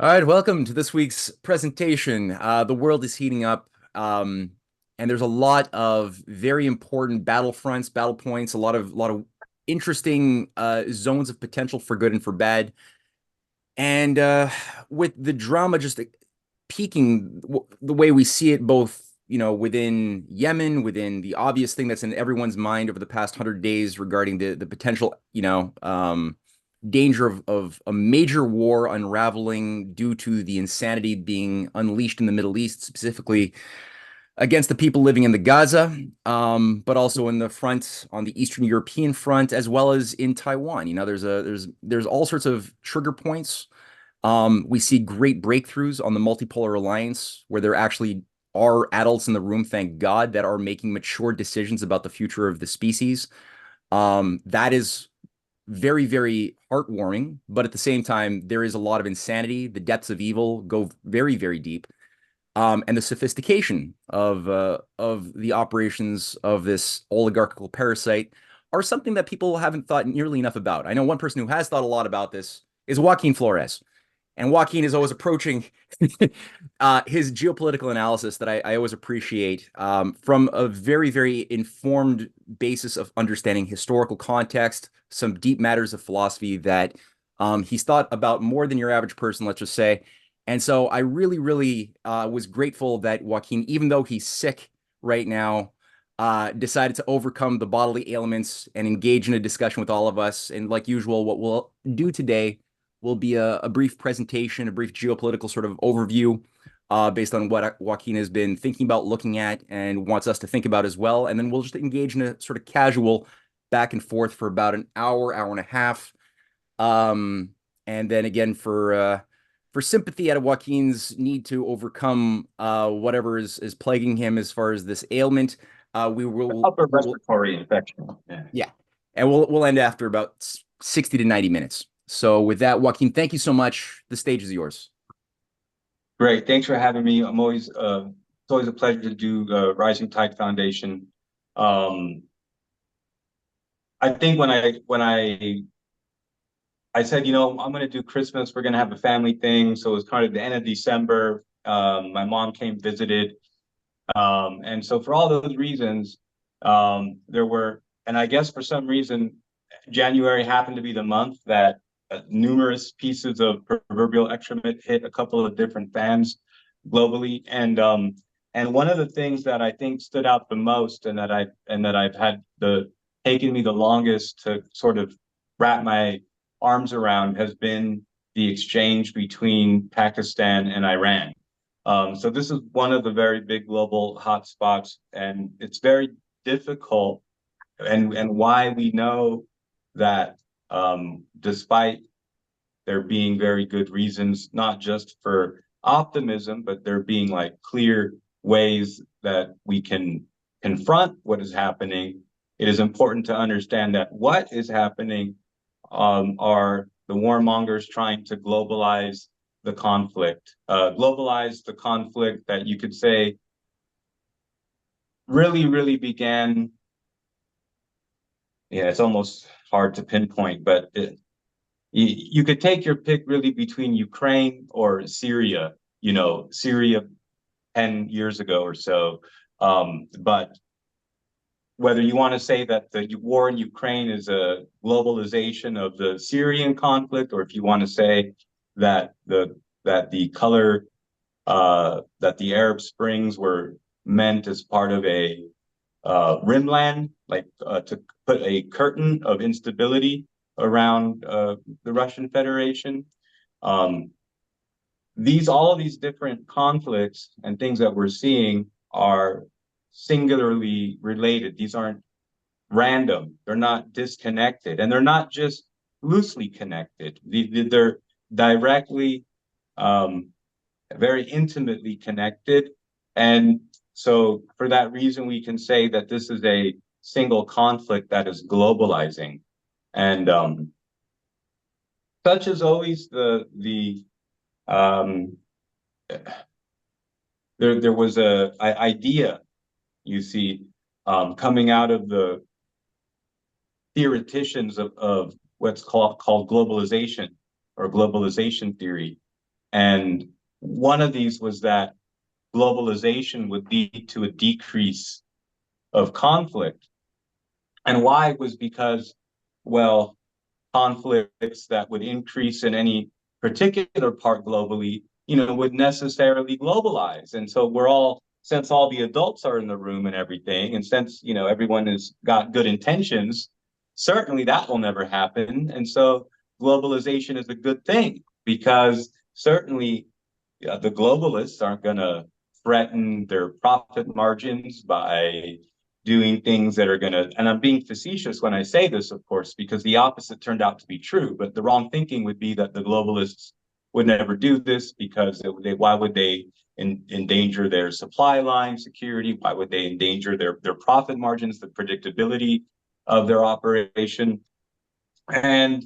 All right, welcome to this week's presentation. The world is heating up, and there's a lot of very important battlefronts, battle points, a lot of interesting zones of potential for good and for bad. And with the drama just peaking the way we see it, both within Yemen, within the obvious thing that's in everyone's mind over the past 100 days regarding the potential danger of a major war unraveling due to the insanity being unleashed in the Middle East, specifically against the people living in the Gaza, but also in the front on the Eastern European front, as well as in Taiwan. There's all sorts of trigger points. We see great breakthroughs on the multipolar alliance where there actually are adults in the room, thank God, that are making mature decisions about the future of the species. That is very, very heartwarming, but at the same time, there is a lot of insanity. The depths of evil go very, very deep. And the sophistication of the operations of this oligarchical parasite are something that people haven't thought nearly enough about. I know one person who has thought a lot about this is Joaquin Flores. And Joaquin is always approaching his geopolitical analysis that I always appreciate from a very, very informed basis of understanding historical context, some deep matters of philosophy that he's thought about more than your average person, let's just say. And so I really, really was grateful that Joaquin, even though he's sick right now, decided to overcome the bodily ailments and engage in a discussion with all of us. And like usual, what we'll do today will be a brief presentation, a brief geopolitical sort of overview based on what Joaquin has been thinking about, looking at, and wants us to think about as well. And then we'll just engage in a sort of casual back and forth for about an hour, hour and a half. And then again, for sympathy at Joaquin's need to overcome whatever is plaguing him as far as this ailment, Upper respiratory infection. Yeah. yeah, and we'll end after about 60 to 90 minutes. So with that, Joaquin, thank you so much. The stage is yours. Great. Thanks for having me. It's always a pleasure to do Rising Tide Foundation. Um, I think when I said, I'm going to do Christmas, we're going to have a family thing. So it was kind of the end of December. My mom came, visited. And so for all those reasons, and I guess for some reason, January happened to be the month that numerous pieces of proverbial excrement hit a couple of different fans globally. And one of the things that I think stood out the most and that I've had taken me the longest to sort of wrap my arms around has been the exchange between Pakistan and Iran. So this is one of the very big global hotspots, and it's very difficult. And why we know that despite there being very good reasons, not just for optimism, but there being like clear ways that we can confront what is happening, it is important to understand that what is happening are the warmongers trying to globalize the conflict that you could say really began. Yeah, it's almost hard to pinpoint, but you could take your pick really between Ukraine or Syria, Syria 10 years ago or so. But whether you want to say that the war in Ukraine is a globalization of the Syrian conflict, or if you want to say that the color that the Arab Springs were meant as part of a rimland, like to put a curtain of instability around the Russian Federation. Um, all of these different conflicts and things that we're seeing are singularly related. These aren't random. They're not disconnected, and they're not just loosely connected. They're directly, very intimately connected. And so for that reason, we can say that this is a single conflict that is globalizing. And such is always the um, there was a idea, you see, coming out of the theoreticians of what's called globalization or globalization theory, And one of these was that globalization would lead to a decrease of conflict. And why was because, well, conflicts that would increase in any particular part globally, would necessarily globalize. And so we're all, since all the adults are in the room and everything, and since, everyone has got good intentions, certainly that will never happen. And so globalization is a good thing because certainly the globalists aren't going to threaten their profit margins by doing things that are going to, and I'm being facetious when I say this, of course, because the opposite turned out to be true. But the wrong thinking would be that the globalists would never do this because why would they endanger their supply line security? Why would they endanger their profit margins, the predictability of their operation? And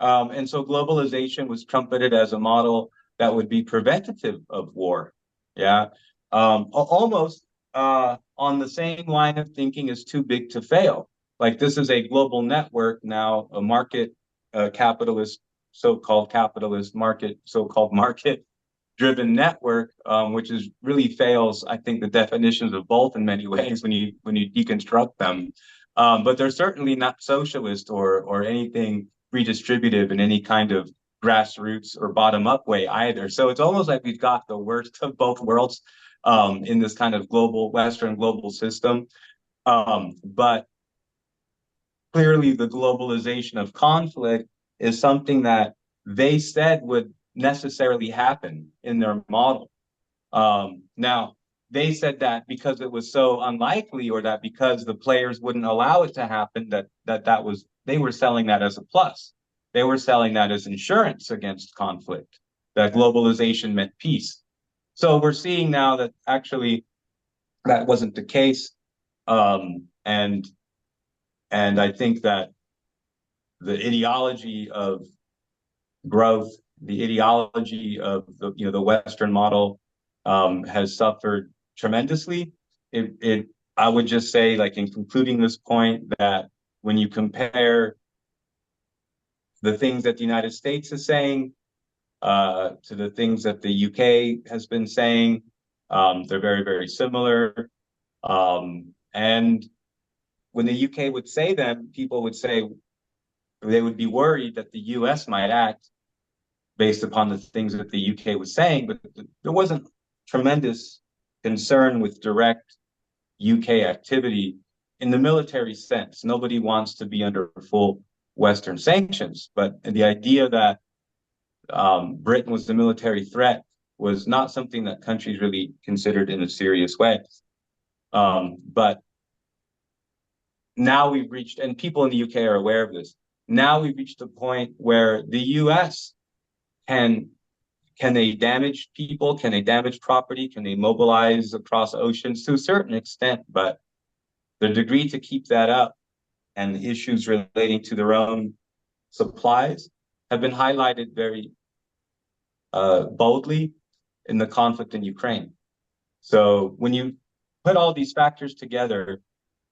and so globalization was trumpeted as a model that would be preventative of war. Yeah. Almost on the same line of thinking as too big to fail. Like this is a global network now, a market capitalist, so-called market driven network, which is really fails, I think, the definitions of both in many ways when you deconstruct them. But they're certainly not socialist or anything redistributive in any kind of grassroots or bottom up way either. So it's almost like we've got the worst of both worlds in this kind of Western global system. But clearly, the globalization of conflict is something that they said would necessarily happen in their model. Now, they said that because it was so unlikely, or that because the players wouldn't allow it to happen, that was they were selling that as a plus. They were selling that as insurance against conflict. That globalization meant peace. So we're seeing now that actually that wasn't the case, and I think that the ideology of growth, the ideology of the Western model has suffered tremendously. I would just say, like in concluding this point, that when you compare the things that the United States is saying to the things that the UK has been saying, they're very, very similar. And when the UK would say them, people would say they would be worried that the US might act based upon the things that the UK was saying, but there wasn't tremendous concern with direct UK activity in the military sense. Nobody wants to be under full Western sanctions, but the idea that Britain was the military threat was not something that countries really considered in a serious way. But now we've reached, and people in the UK are aware of this, now we've reached a point where the US can they damage people? Can they damage property? Can they mobilize across oceans? To a certain extent, but the degree to keep that up and the issues relating to their own supplies have been highlighted very boldly in the conflict in Ukraine. So when you put all these factors together,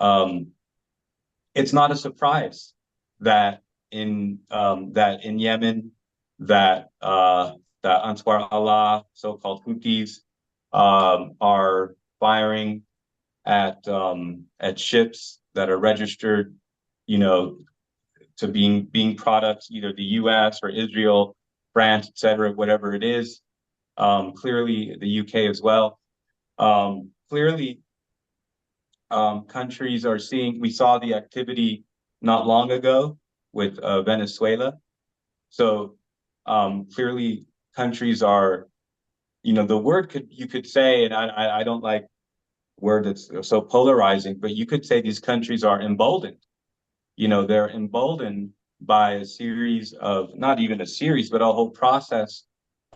it's not a surprise that in Yemen, that Ansar Allah, so-called Houthis, are firing at ships that are registered, to being products, either the U.S. or Israel, France, et cetera, whatever it is. Clearly, the UK as well. Clearly, countries are seeing. We saw the activity not long ago with Venezuela. So clearly, countries are, the word you could say, and I don't like word that's so polarizing, but you could say these countries are emboldened. They're emboldened by a series of, not even a series, but a whole process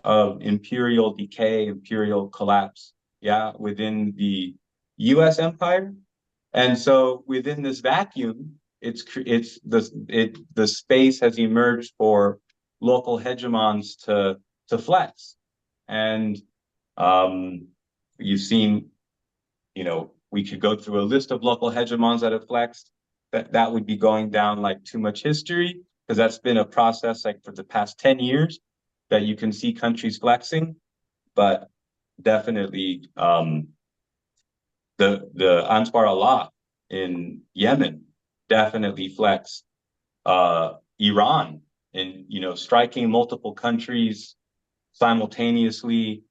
of imperial decay, imperial collapse, yeah, within the U.S. empire. And so within this vacuum, the space has emerged for local hegemons to flex. And you've seen, we could go through a list of local hegemons that have flexed. That would be going down like too much history, because that's been a process like for the past 10 years. that you can see countries flexing, but definitely the Ansar Allah in Yemen definitely flex. Iran in striking multiple countries simultaneously.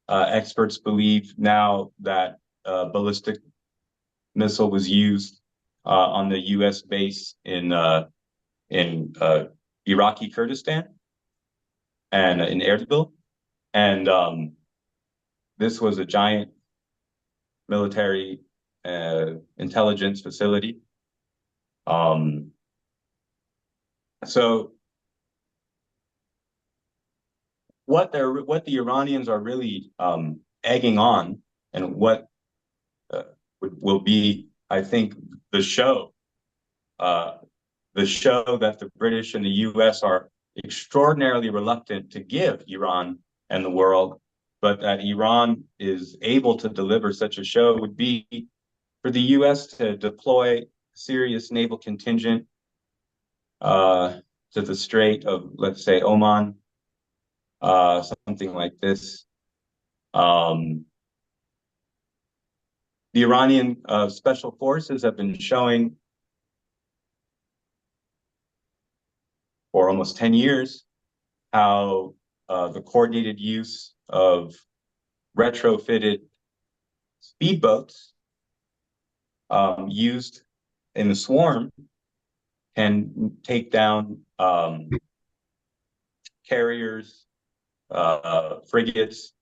Experts believe now that ballistic missile was used on the U.S. base in Iraqi Kurdistan and in Erbil, and this was a giant military intelligence facility. Um, so what the Iranians are really egging on, and what will be, I think, the show uh, that the British and the U.S. are extraordinarily reluctant to give Iran and the world, but that Iran is able to deliver such a show, would be for the U.S. to deploy serious naval contingent to the Strait of, let's say, Oman, something like this. Um, the Iranian special forces have been showing for almost 10 years how the coordinated use of retrofitted speedboats used in the swarm can take down carriers, frigates,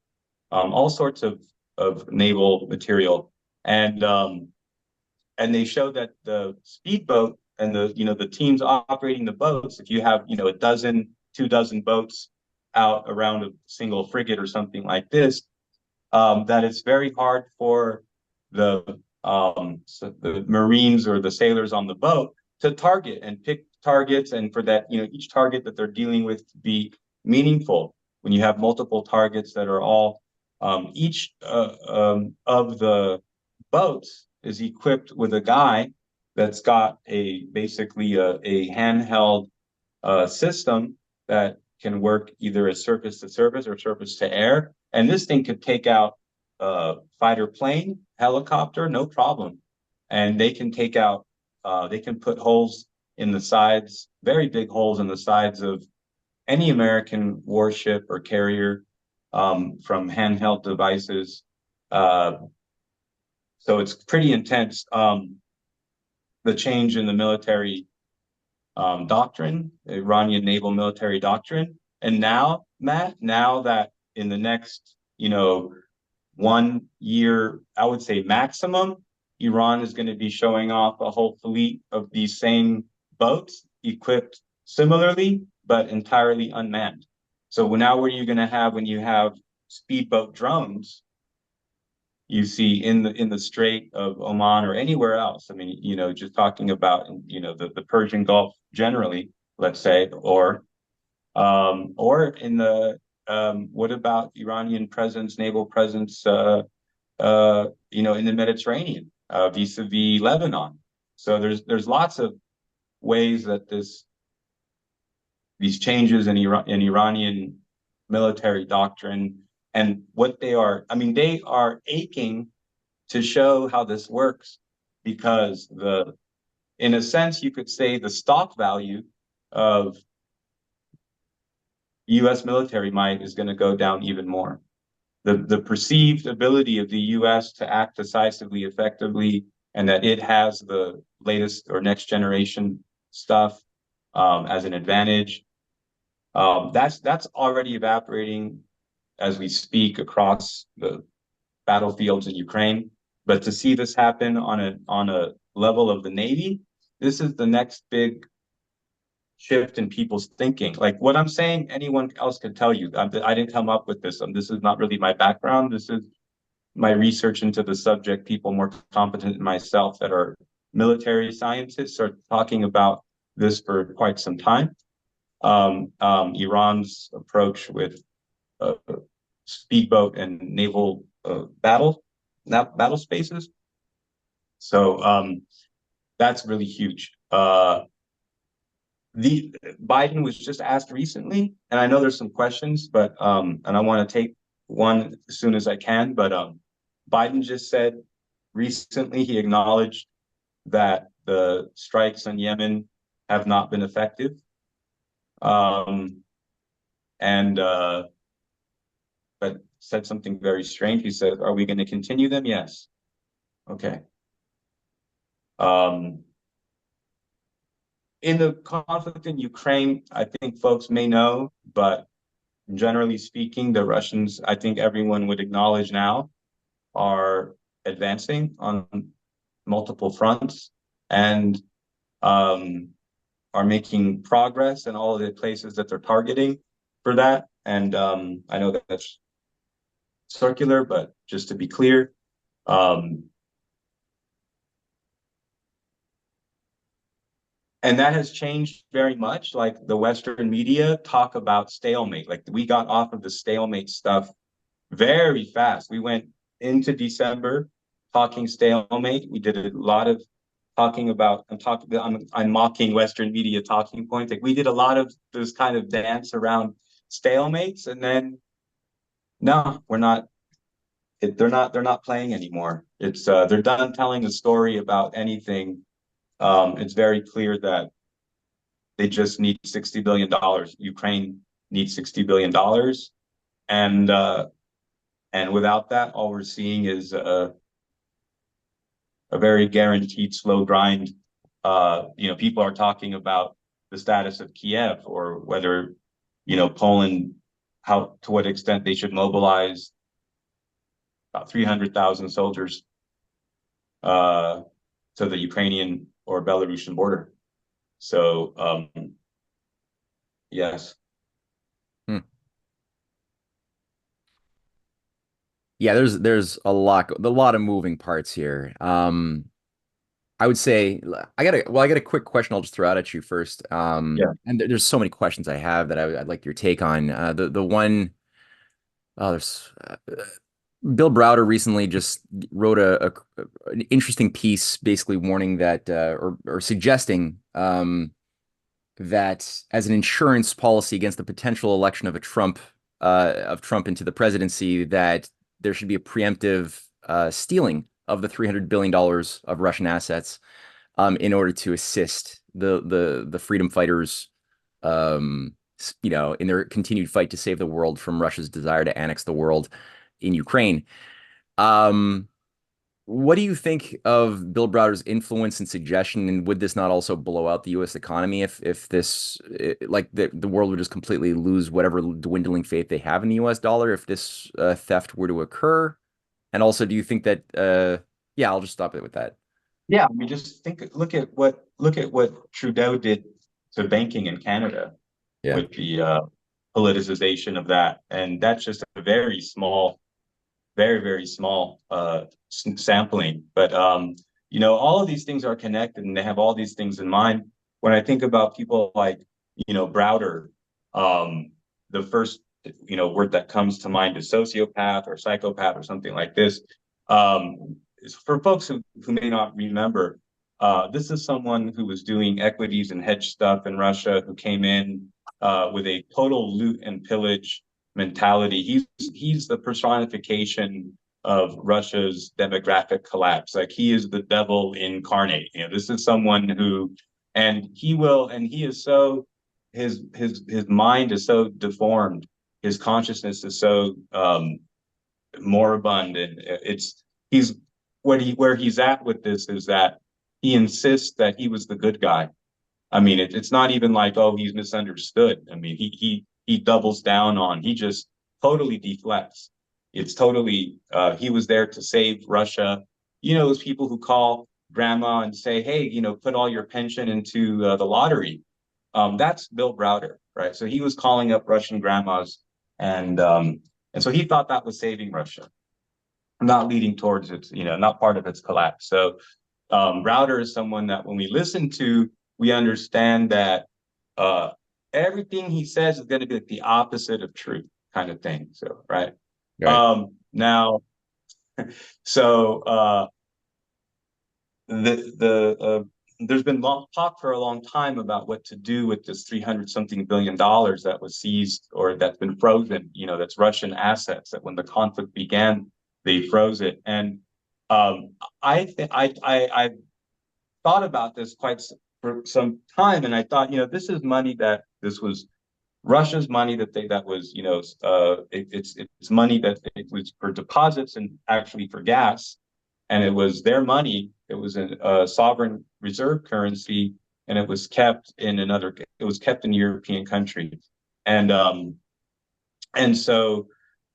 all sorts of naval material, and they show that the speedboat and the teams operating the boats, if you have a dozen, 2 dozen boats out around a single frigate or something like this, that it's very hard for the Marines or the sailors on the boat to target and pick targets, and for that each target that they're dealing with to be meaningful. When you have multiple targets that are all each of the boats is equipped with a guy that's got basically a handheld system that can work either as surface to surface or surface to air. And this thing could take out a fighter plane, helicopter, no problem. And they can take out, they can put holes in the sides, very big holes in the sides of any American warship or carrier from handheld devices. So it's pretty intense. The change in the military doctrine, Iranian naval military doctrine. And now, Matt, now that in the next, 1 year, I would say maximum, Iran is going to be showing off a whole fleet of these same boats equipped similarly, but entirely unmanned. So now what are you going to have when you have speedboat drones you see in the Strait of Oman or anywhere else? I mean, just talking about, the Persian Gulf generally, let's say, or in what about Iranian presence, naval presence, in the Mediterranean, vis-a-vis Lebanon? So there's lots of ways that these changes in Iranian military doctrine and what they are, I mean, they are aching to show how this works, because in a sense, you could say the stock value of U.S. military might is going to go down even more. The perceived ability of the U.S. to act decisively, effectively, and that it has the latest or next generation stuff as an advantage, that's already evaporating as we speak across the battlefields in Ukraine. But to see this happen on a level of the Navy, this is the next big shift in people's thinking. Like what I'm saying, anyone else could tell you. I didn't come up with this. This is not really my background. This is my research into the subject. People more competent than myself that are military scientists are talking about this for quite some time. Iran's approach with speedboat and naval battle spaces. So that's really huge. The Biden was just asked recently, and I know there's some questions, but and I want to take one as soon as I can. But Biden just said recently he acknowledged that the strikes on Yemen have not been effective. Um, and but said something very strange. He said, "Are we going to continue them?" Yes. Okay. Um, in the conflict in Ukraine, I think folks may know, but generally speaking, the Russians, I think everyone would acknowledge now, are advancing on multiple fronts and um, are making progress in all of the places that they're targeting for that. And I know that that's circular, but just to be clear, um, and that has changed very much. Like the Western media talk about stalemate. Like we got off of the stalemate stuff very fast. We went into December talking stalemate. We did a lot of talking about, I'm mocking Western media talking points. Like we did a lot of this kind of dance around stalemates, and then no, we're not. They're not playing anymore. It's they're done telling a story about anything. It's very clear that they just need $60 billion. Ukraine needs $60 billion, and without that, all we're seeing is a very guaranteed slow grind. People are talking about the status of Kiev or whether, Poland, how to what extent they should mobilize about 300,000 soldiers uh, to the Ukrainian or Belarusian border. So, yes. Hmm. Yeah, there's a lot of moving parts here. I would say I got a quick question I'll just throw out at you first. Yeah. And there's so many questions I have that I'd like your take on. The one there's Bill Browder recently just wrote an interesting piece, basically warning that or suggesting that as an insurance policy against the potential election of Trump into the presidency, that there should be a preemptive stealing of the $300 billion of Russian assets in order to assist the freedom fighters, in their continued fight to save the world from Russia's desire to annex the world in Ukraine. Um, what do you think of Bill Browder's influence and suggestion? And would this not also blow out the U.S. economy if like the world would just completely lose whatever dwindling faith they have in the U.S. dollar if this theft were to occur? And also, do you think that yeah, I'll just stop it with that. Yeah, I mean, just look at what Trudeau did to banking in Canada Yeah. with the politicization of that, and that's just a very small, very small sampling. But all of these things are connected, and they have all these things in mind. When I think about people like Browder, um, the first word that comes to mind is sociopath or psychopath or something like this. Um, for folks who may not remember, this is someone who was doing equities and hedge stuff in Russia, who came in with a total loot and pillage mentality. He's the personification of Russia's demographic collapse. Like he is the devil incarnate. This is someone who, and he is so his mind is so deformed, his consciousness is so moribund, and he's where he's at with this is that he insists that he was the good guy. I mean, it's not even like, oh, he's misunderstood. I mean, he doubles down on, he just totally deflects. It's totally he was there to save Russia. Those people who call grandma and say, hey, put all your pension into the lottery. That's Bill Browder, right? So he was calling up Russian grandmas, and and so he thought that was saving Russia, not leading towards its, not part of its collapse. So Browder is someone that when we listen to, we understand that uh, everything he says is going to be like the opposite of truth, kind of thing. So, right. Right. Now, so the there's been long talk for a long time about what to do with this 300 something billion dollars that was seized or that's been frozen, that's Russian assets that when the conflict began, they froze it. And I think I thought about this for some time, and I thought, this is money this was Russia's money that was, it's money that it was for deposits and actually for gas, and it was their money. It was a sovereign reserve currency, and it was kept in a European country, and and so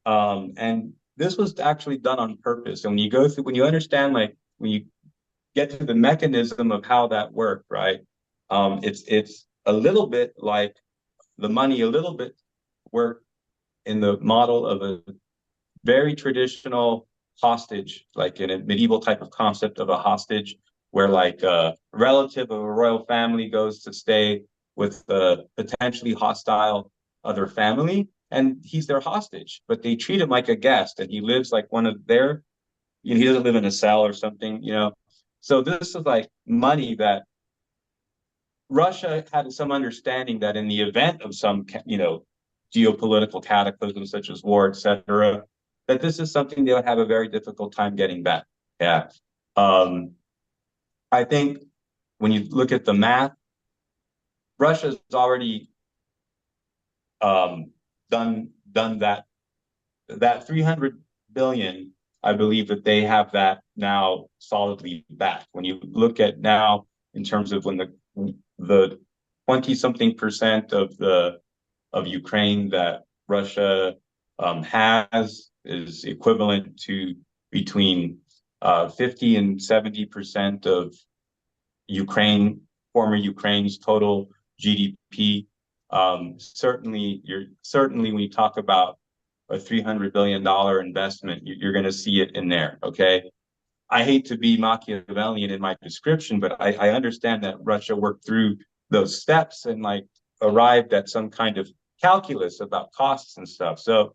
and this was actually done on purpose. And when you understand, like when you get to the mechanism of how that worked, right? It's a little bit like the money, a little bit worked in the model of a very traditional hostage, like in a medieval type of concept of a hostage, where like a relative of a royal family goes to stay with a potentially hostile other family, and he's their hostage, but they treat him like a guest, and he lives like one of their, he doesn't live in a cell or something. So this is like money that Russia had some understanding that in the event of some, geopolitical cataclysm such as war, etc., that this is something they would have a very difficult time getting back. Yeah. Um, I think when you look at the math, Russia's already done that 300 billion. I believe that they have that now solidly back. When you look at now in terms of when the 20 something percent of Ukraine that Russia has is equivalent to between 50 and 70% of former Ukraine's total GDP. Certainly when you talk about a $300 billion investment, you're going to see it in there. Okay. I hate to be Machiavellian in my description, but I understand that Russia worked through those steps and like arrived at some kind of calculus about costs and stuff. So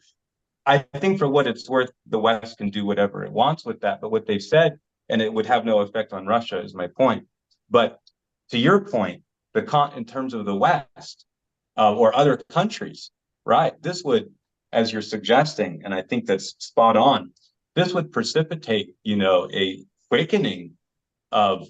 I think for what it's worth, the West can do whatever it wants with that. But what they've said, and it would have no effect on Russia, is my point. But to your point, in terms of the West or other countries, right? This would, as you're suggesting, and I think that's spot on. This would precipitate, a quickening of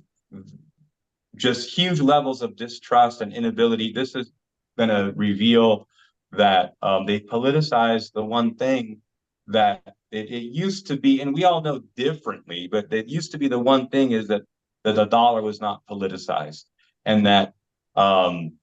just huge levels of distrust and inability. This is going to reveal that they politicized the one thing that it used to be, and we all know differently, but it used to be the one thing is that the dollar was not politicized, and that um,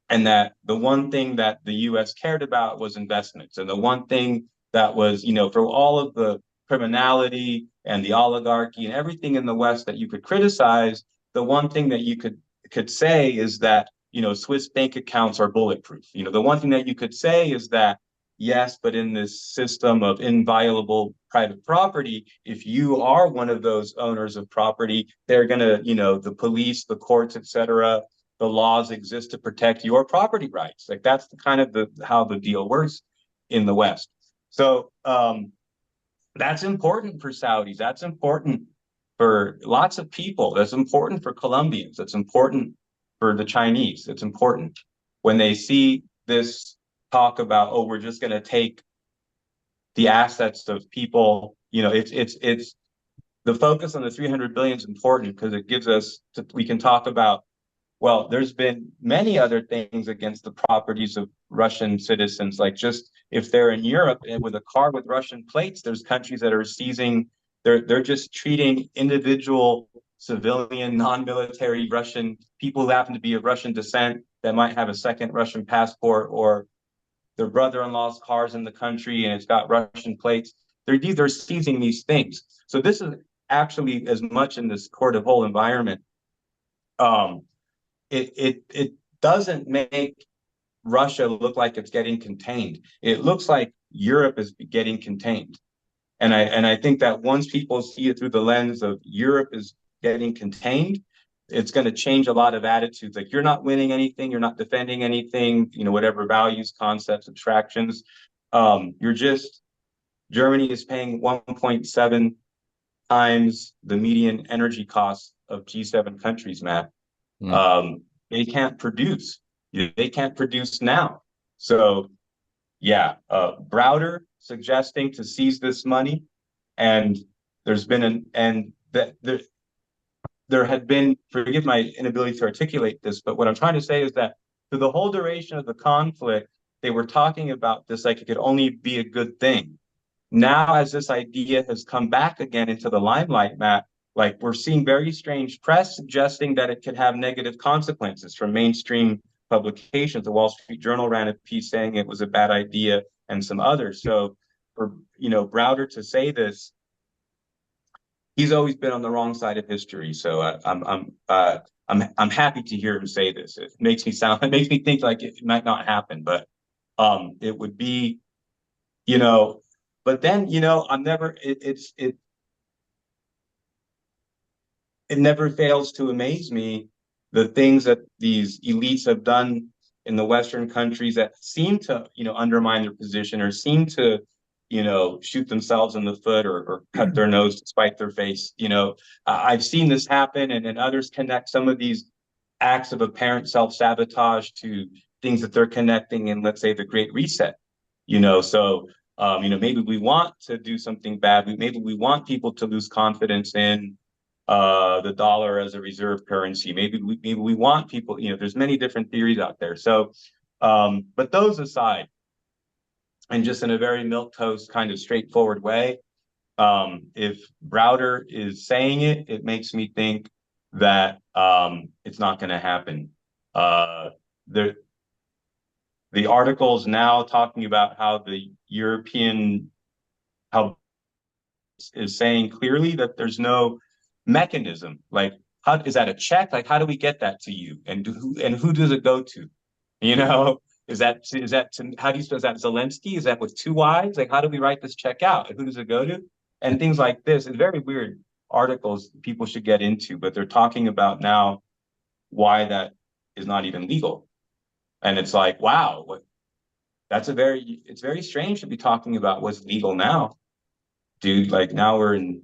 and that the one thing that the U.S. cared about was investments, and the one thing that was, for all of the criminality and the oligarchy and everything in the West that you could criticize, the one thing that you could say is that Swiss bank accounts are bulletproof. The one thing that you could say is that yes, but in this system of inviolable private property, if you are one of those owners of property, they're gonna, the police, the courts, etc., the laws exist to protect your property rights. Like that's the kind of how the deal works in the West. So that's important for Saudis. That's important for lots of people. That's important for Colombians. That's important for the Chinese. It's important when they see this talk about, oh, we're just going to take the assets of people. It's the focus on the 300 billion is important because it gives us we can talk about, well, there's been many other things against the properties of Russian citizens, like just if they're in Europe and with a car with Russian plates, there's countries that are seizing, they're just treating individual civilian, non-military Russian people who happen to be of Russian descent that might have a second Russian passport, or their brother-in-law's car's in the country and it's got Russian plates. They're seizing these things. So this is actually as much in this court of whole environment. It doesn't make Russia look like it's getting contained. It looks like Europe is getting contained. And I think that once people see it through the lens of Europe is getting contained, it's going to change a lot of attitudes. Like you're not winning anything, you're not defending anything, whatever values, concepts, abstractions. You're just Germany is paying 1.7 times the median energy costs of G7 countries, Matt. Mm. They can't produce. They can't produce now. So yeah, Browder suggesting to seize this money, and there's been an and that there had been, forgive my inability to articulate this, but what I'm trying to say is that through the whole duration of the conflict, they were talking about this like it could only be a good thing. Now, as this idea has come back again into the limelight, Matt, like we're seeing very strange press suggesting that it could have negative consequences from mainstream publications. The Wall Street Journal ran a piece saying it was a bad idea, and some others. So for Browder to say this, he's always been on the wrong side of history. So I'm happy to hear him say this. It makes me think like it might not happen, but it would be, you know. But then I'm never. It never fails to amaze me the things that these elites have done in the Western countries that seem to undermine their position or seem to shoot themselves in the foot or cut their nose to spite their face. I've seen this happen, and then others connect some of these acts of apparent self-sabotage to things that they're connecting in, let's say, the Great Reset. So maybe we want to do something bad. Maybe we want people to lose confidence in the dollar as a reserve currency. Maybe we want people. There's many different theories out there. So, but those aside, and just in a very milquetoast kind of straightforward way, if Browder is saying it, it makes me think that it's not going to happen. The the articles now talking about how the European how is saying clearly that there's no mechanism. Like, how is that a check? Like, how do we get that to you? And who does it go to? You know, is that how do you spell that? Zelensky? Is that with two Y's? Like, how do we write this check out? And who does it go to? And things like this. It's very weird articles people should get into, but they're talking about now why that is not even legal. And it's like, wow, it's very strange to be talking about what's legal now, dude. Like now we're in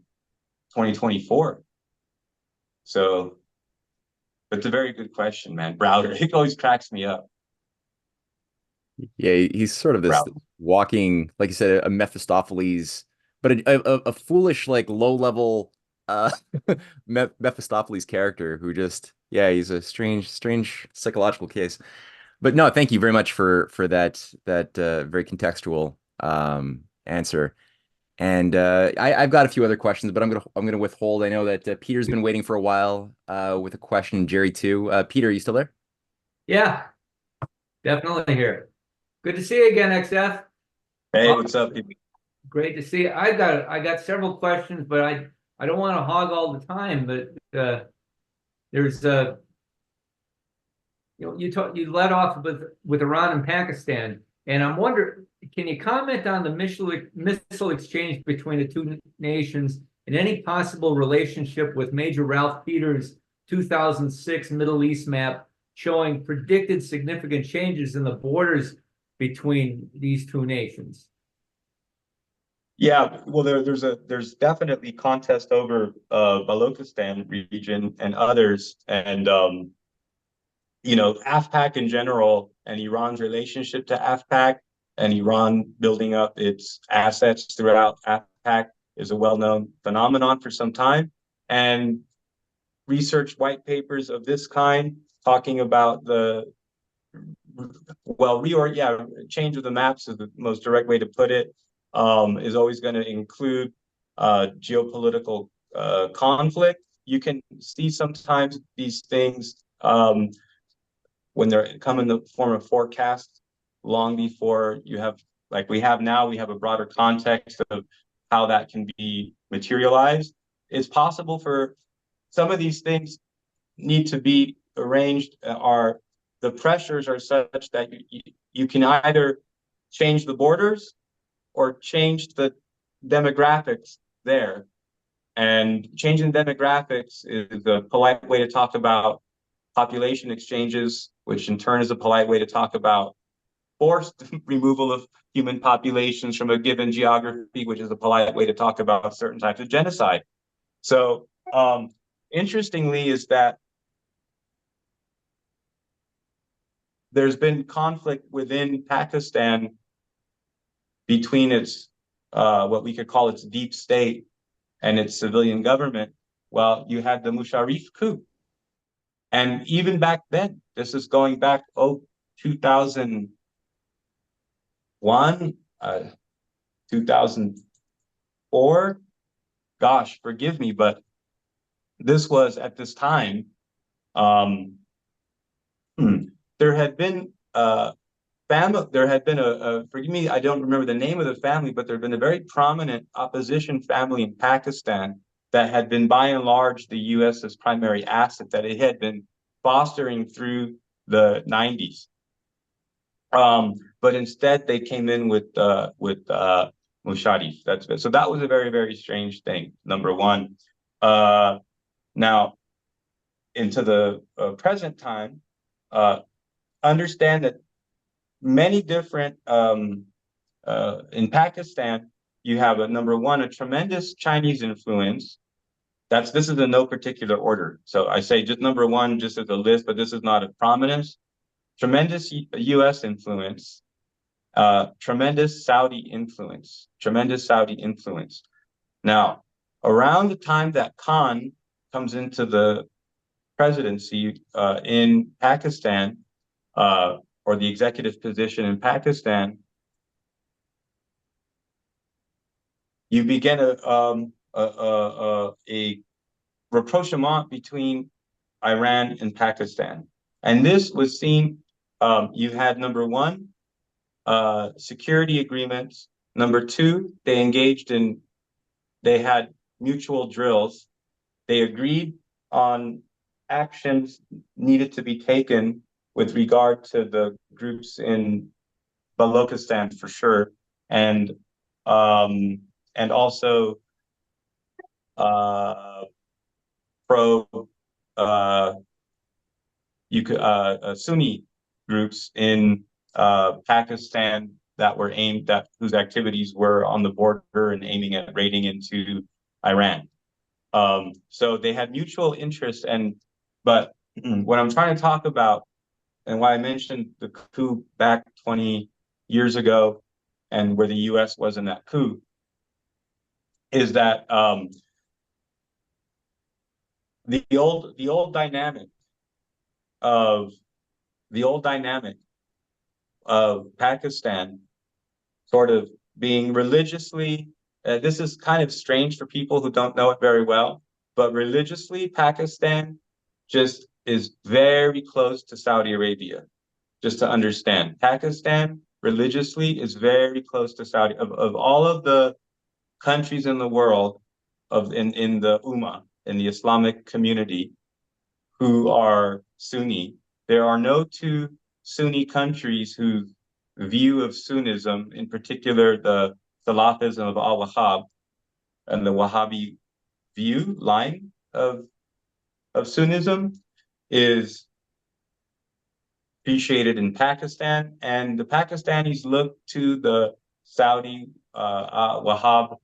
2024. So it's a very good question, man. Browder, it always cracks me up. Yeah, he's sort of this Browder. walking, like you said, a Mephistopheles, but a foolish, like low level uh Mephistopheles character who just, yeah, he's a strange psychological case. But no, thank you very much for that very contextual answer. And I've got a few other questions, but I'm gonna withhold. I know that Peter's been waiting for a while with a question, Jerry too. Peter, are you still there? Yeah, definitely here. Good to see you again, XF. Hey, Uh, what's up, people? Great to see you. I got several questions, but I don't want to hog all the time. But there's you led off with Iran and Pakistan, and I'm wondering, can you comment on the missile exchange between the two nations and any possible relationship with Major Ralph Peters' 2006 Middle East map showing predicted significant changes in the borders between these two nations? Yeah, well, there's definitely contest over Balochistan region and others, and AfPak in general and Iran's relationship to AfPak and Iran building up its assets throughout AfPak is a well-known phenomenon for some time. And research white papers of this kind talking about the change of the maps is the most direct way to put it, is always going to include geopolitical conflict. You can see sometimes these things when they come in the form of forecasts long before you have, like we have now, we have a broader context of how that can be materialized. It's possible for some of these things need to be arranged, are the pressures are such that you can either change the borders or change the demographics there. And changing demographics is a polite way to talk about population exchanges, which in turn is a polite way to talk about forced removal of human populations from a given geography, which is a polite way to talk about certain types of genocide. So interestingly is that there's been conflict within Pakistan between its what we could call its deep state and its civilian government. Well, you had the Musharraf coup. And even back then, this is going back, 2001, 2004. Gosh, forgive me, but this was at this time, um, there had been there had been forgive me, I don't remember the name of the family, but there had been a very prominent opposition family in Pakistan that had been by and large the US's primary asset that it had been fostering through the 90s. But instead they came in with Musharraf. That's it. So that was a very, very strange thing, number one. Now, into the present time, understand that many different in Pakistan, you have a number one, a tremendous Chinese influence. This is in no particular order. So I say just number one, just as a list, but this is not of prominence. Tremendous US influence, tremendous Saudi influence, tremendous Saudi influence. Now, around the time that Khan comes into the presidency in Pakistan, or the executive position in Pakistan, you begin a rapprochement between Iran and Pakistan. And this was seen, you had number one, security agreements. Number two, they had mutual drills. They agreed on actions needed to be taken with regard to the groups in Balochistan for sure, and also pro Sunni groups in Pakistan that were whose activities were on the border and aiming at raiding into Iran. So they had mutual interest, but what I'm trying to talk about, and why I mentioned the coup back 20 years ago and where the US was in that coup, is that the old dynamic of Pakistan sort of being religiously, this is kind of strange for people who don't know it very well, but religiously Pakistan just is very close to Saudi Arabia. Just to understand, Pakistan religiously is very close to Saudi. Of all of the countries in the world, in the Ummah, in the Islamic community, who are Sunni, there are no two Sunni countries whose view of Sunnism, in particular the Salafism of al-Wahhab and the Wahhabi line of Sunnism, is appreciated in Pakistan, and the Pakistanis look to the Saudi Wahhab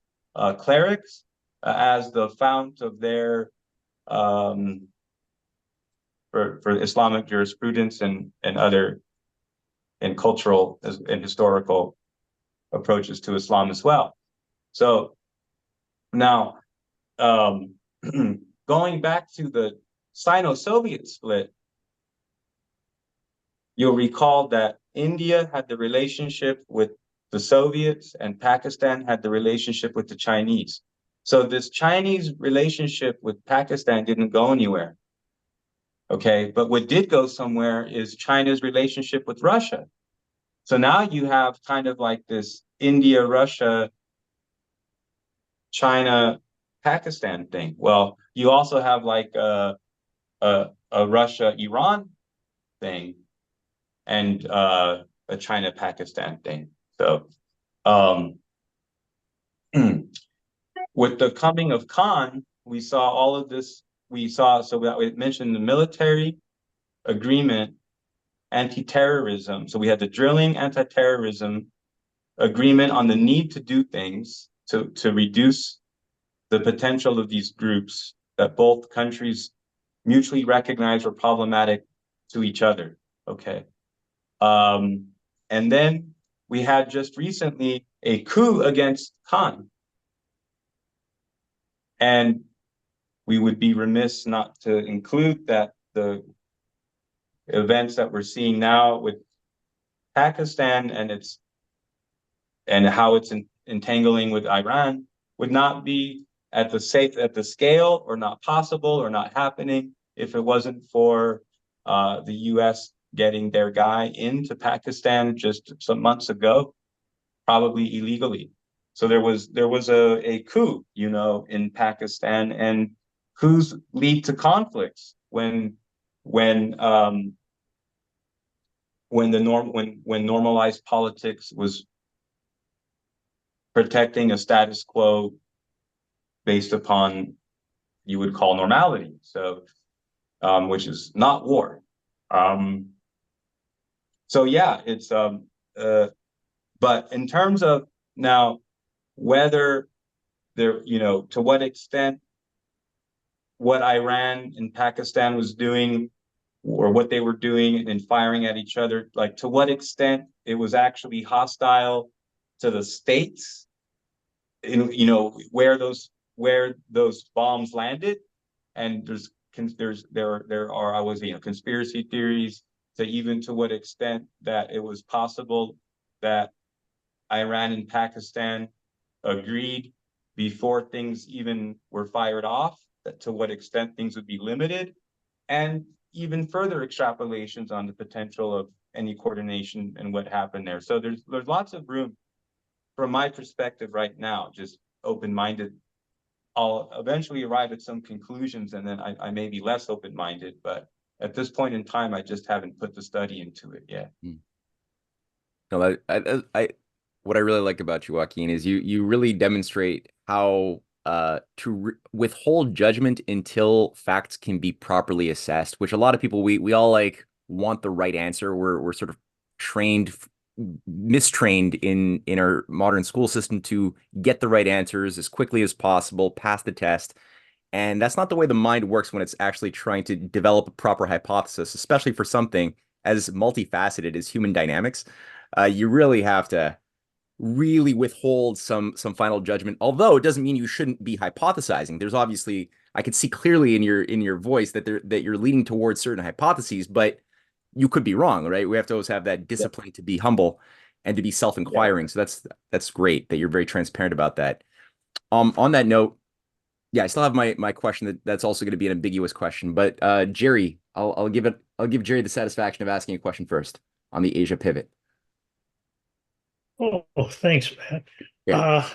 clerics as the fount of their for Islamic jurisprudence and other and cultural and historical approaches to Islam as well. So now, going back to the Sino-Soviet split, you'll recall that India had the relationship with the Soviets and Pakistan had the relationship with the Chinese. So this Chinese relationship with Pakistan didn't go anywhere. Okay, but what did go somewhere is China's relationship with Russia. So now you have kind of like this India, Russia, China, Pakistan thing. Well, you also have like a Russia-Iran thing and a China-Pakistan thing. So with the coming of Khan, we saw all of this. So we mentioned the military agreement, anti-terrorism. So we had the drilling, anti-terrorism agreement on the need to do things to reduce the potential of these groups that both countries mutually recognize were problematic to each other. Okay. And then we had just recently a coup against Khan. And we would be remiss not to include that the events that we're seeing now with Pakistan and how it's entangling with Iran would not be at the scale, or not possible, or not happening if it wasn't for the U.S. getting their guy into Pakistan just some months ago, probably illegally. So there was a coup, in Pakistan, and coups lead to conflicts when normalized politics was protecting a status quo based upon you would call normality. So, which is not war. So yeah, it's but in terms of now whether there, to what extent what Iran and Pakistan was doing, or what they were doing and firing at each other, like to what extent it was actually hostile to the states, where those bombs landed. And there are always conspiracy theories to even to what extent that it was possible that Iran and Pakistan agreed before things even were fired off, that to what extent things would be limited, and even further extrapolations on the potential of any coordination and what happened there. So there's lots of room from my perspective right now, just open-minded. I'll eventually arrive at some conclusions, and then I may be less open-minded, but at this point in time, I just haven't put the study into it yet. No, what I really like about you, Joaquin, is you really demonstrate how to withhold judgment until facts can be properly assessed, which a lot of people we all like want the right answer. We're sort of mistrained in our modern school system to get the right answers as quickly as possible, pass the test. And that's not the way the mind works when it's actually trying to develop a proper hypothesis, especially for something as multifaceted as human dynamics. You really have to really withhold some final judgment. Although it doesn't mean you shouldn't be hypothesizing. There's obviously, I could see clearly in your voice that you're leaning towards certain hypotheses, but you could be wrong, right? We have to always have that discipline to be humble and to be self-inquiring. So that's great that you're very transparent about that. On that note, yeah, I still have my question that's also going to be an ambiguous question, but Jerry, I'll give Jerry the satisfaction of asking a question first on the Asia pivot. Oh, thanks, Matt. Yeah.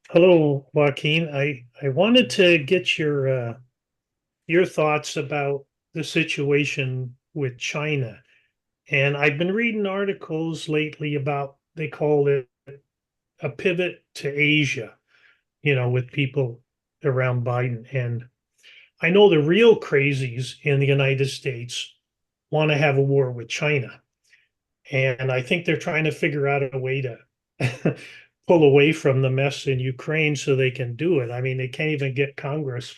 Hello, Joaquin. I wanted to get your thoughts about the situation with China. And I've been reading articles lately about, they call it a pivot to Asia, with people around Biden. And I know the real crazies in the United States want to have a war with China. And I think they're trying to figure out a way to pull away from the mess in Ukraine so they can do it. I mean, they can't even get Congress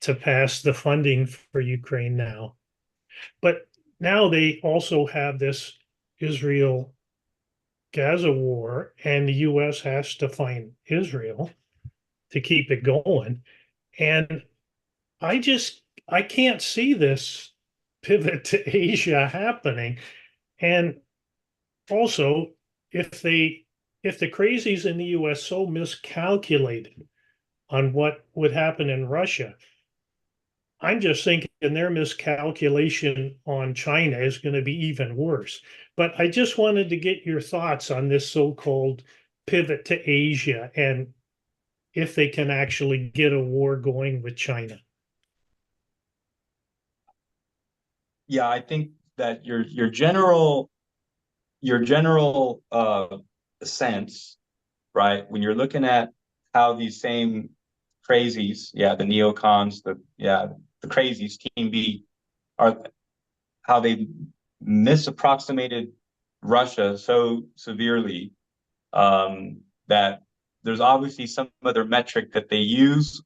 to pass the funding for Ukraine now. But now they also have this Israel Gaza war, and the US has to find Israel to keep it going. And I can't see this pivot to Asia happening. And also, if the crazies in the US so miscalculated on what would happen in Russia, I'm just thinking their miscalculation on China is going to be even worse. But I just wanted to get your thoughts on this so-called pivot to Asia, and if they can actually get a war going with China. Yeah, I think that your general sense, right, when you're looking at how these same crazies, the neocons, the crazies, Team B, are how they misapproximated Russia so severely, that there's obviously some other metric that they use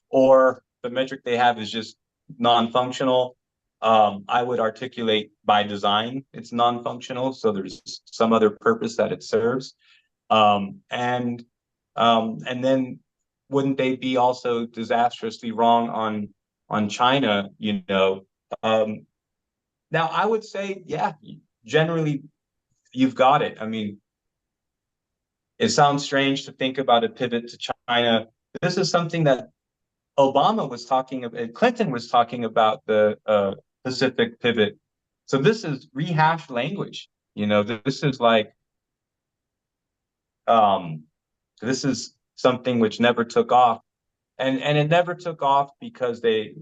or the metric they have is just non-functional. I would articulate by design it's non-functional, so there's some other purpose that it serves. And then wouldn't they be also disastrously wrong on China? Now I would say, yeah, generally you've got it. I mean, it sounds strange to think about a pivot to China. This is something that Obama was talking about, Clinton was talking about the Pacific pivot. So this is rehashed language. This is like, this is something which never took off. And it never took off because they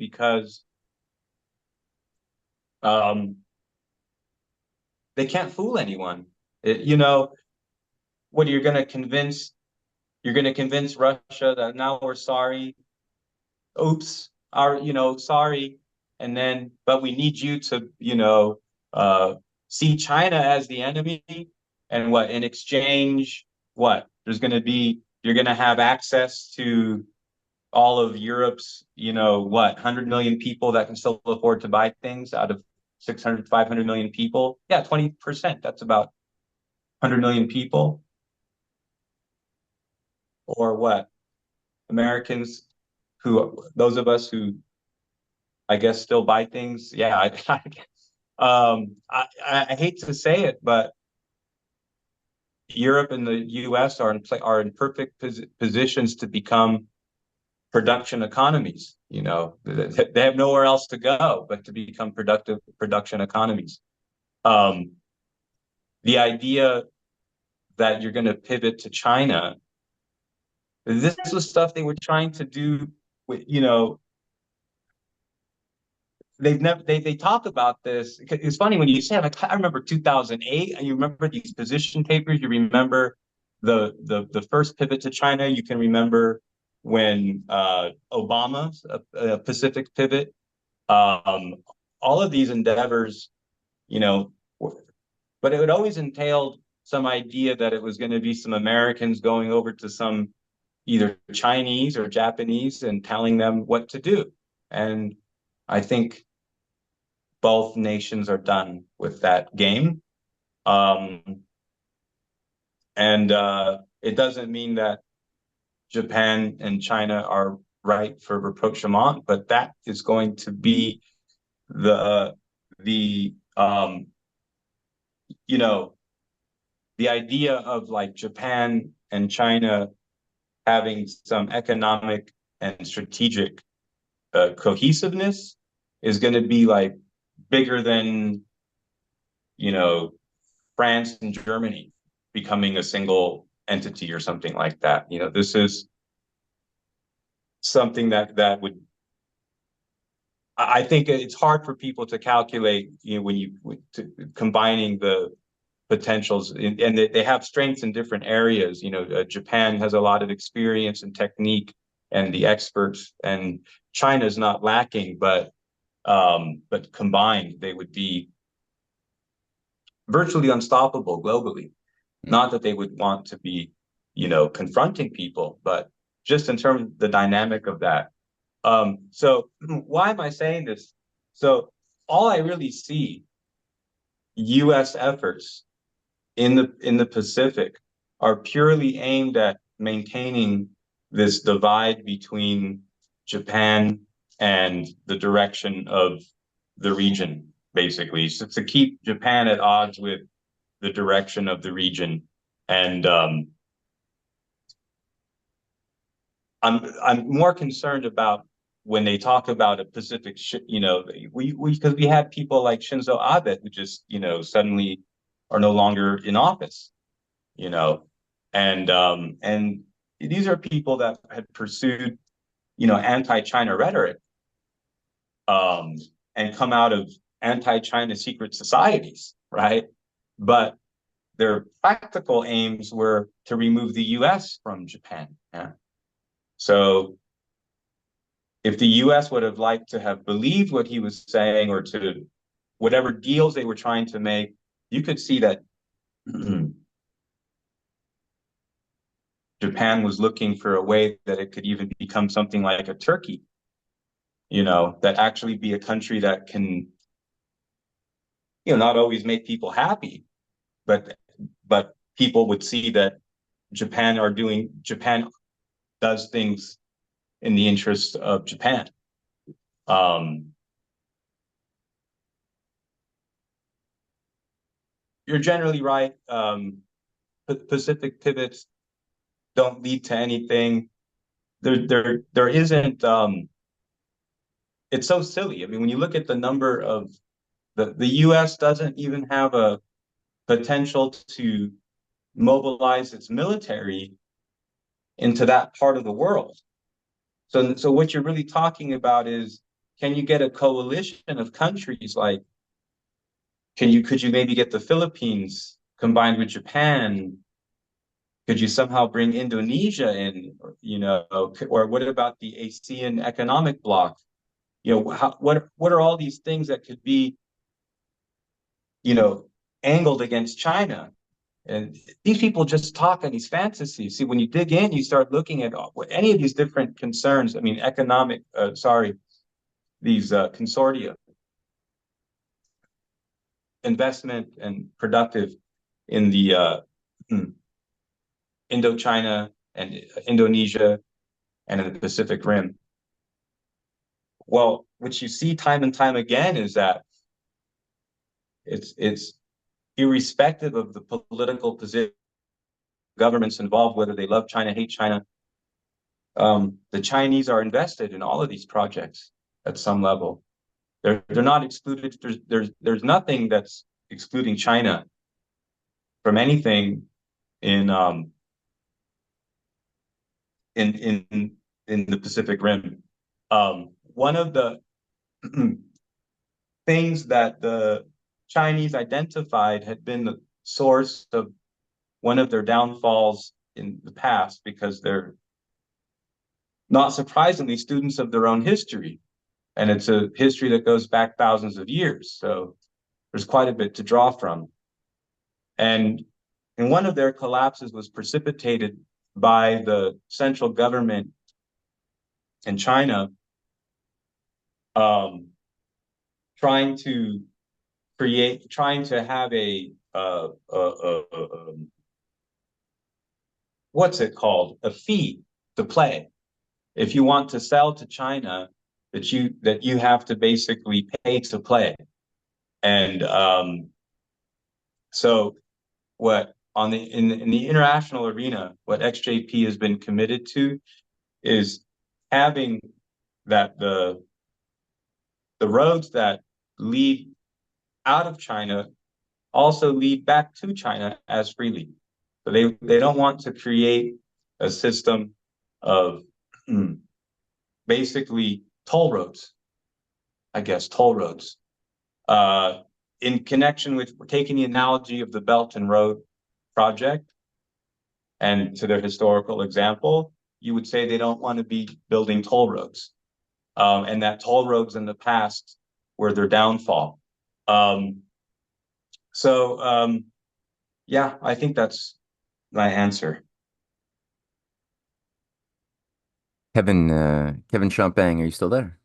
can't fool anyone. What you're going to convince Russia that now we're sorry. Oops, sorry. And then, but we need you to, see China as the enemy. And what, in exchange, you're going to have access to all of Europe's, 100 million people that can still afford to buy things out of 600, 500 million people. Yeah, 20%. That's about 100 million people. Or what? Americans those of us who, I guess, still buy things. Yeah, I hate to say it, but Europe and the U.S. are in perfect positions to become production economies. They have nowhere else to go but to become productive production economies. The idea that you're going to pivot to China, this was stuff they were trying to do with, they talk about this. It's funny when you say, like, I remember 2008, and you remember these position papers, you remember the first pivot to China, you can remember when Obama's Pacific pivot, all of these endeavors, but it would always entail some idea that it was going to be some Americans going over to some either Chinese or Japanese and telling them what to do. And I think both nations are done with that game. And it doesn't mean that Japan and China are right for rapprochement, but that is going to be the idea of like Japan and China having some economic and strategic cohesiveness is going to be like bigger than, France and Germany becoming a single entity or something like that. This is something that would, I think it's hard for people to calculate, combining the potentials, and they have strengths in different areas. Japan has a lot of experience and technique and the experts, and China's not lacking, but combined they would be virtually unstoppable globally. Not that they would want to be, confronting people, but just in terms of the dynamic of that. So why am I saying this? So all I really see U.S. efforts in the Pacific are purely aimed at maintaining this divide between Japan and the direction of the region, basically. So to keep Japan at odds with the direction of the region. And I'm more concerned about when they talk about a Pacific, because we had people like Shinzo Abe who just, suddenly are no longer in office, and these are people that had pursued, anti-China rhetoric, and come out of anti-China secret societies, right? But their practical aims were to remove the U.S. from Japan. Yeah. So if the U.S. would have liked to have believed what he was saying, or to whatever deals they were trying to make, you could see that Japan was looking for a way that it could even become something like a Turkey, that actually be a country that can, not always make people happy, but people would see that Japan does things in the interest of Japan. You're generally right. Pacific pivots don't lead to anything. There isn't. It's so silly. I mean, when you look at the number of the U.S. doesn't even have a potential to mobilize its military into that part of the world. So what you're really talking about is, can you get a coalition of countries like, could you maybe get the Philippines combined with Japan? Could you somehow bring Indonesia in, or what about the ASEAN economic bloc? What are all these things that could be, angled against China? And these people just talk on these fantasies. See, when you dig in, you start looking at any of these different concerns. I mean, these consortia, investment and productive in the Indochina and Indonesia and in the Pacific Rim. Well, what you see time and time again is that it's irrespective of the political position governments involved, whether they love China, hate China. The Chinese are invested in all of these projects at some level. They're not excluded. There's nothing that's excluding China from anything in the Pacific Rim. One of the things that the Chinese identified had been the source of one of their downfalls in the past, because they're, not surprisingly, students of their own history. And it's a history that goes back thousands of years. So there's quite a bit to draw from. And one of their collapses was precipitated by the central government in China trying to have what's it called? A fee to play. If you want to sell to China, that you have to basically pay to play. And so what in the international arena, what XJP has been committed to is having that the roads that lead out of China also lead back to China as freely. So they don't want to create a system of basically toll roads, in connection with taking the analogy of the Belt and Road project and to their historical example, you would say they don't want to be building toll roads, and that toll roads in the past were their downfall. Yeah, I think that's my answer. Kevin Champagne, are you still there?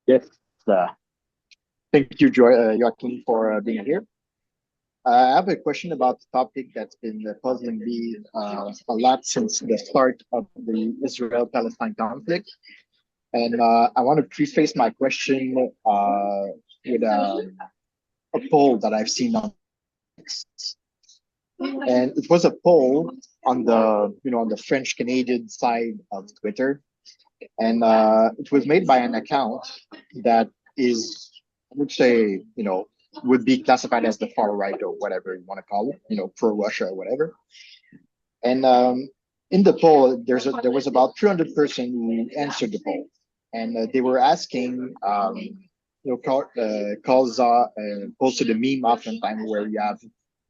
Yes. Thank you, Joaquin, for being here. I have a question about the topic that's been puzzling me a lot since the start of the Israel-Palestine conflict. And I want to preface my question with a poll that I've seen on X. And it was a poll on the French Canadian side of Twitter. And it was made by an account that is, I would say, would be classified as the far right or whatever you want to call it, pro-Russia or whatever. And in the poll, there was about 300 persons who answered the poll. And they were asking, Kalza posted a meme oftentimes where you have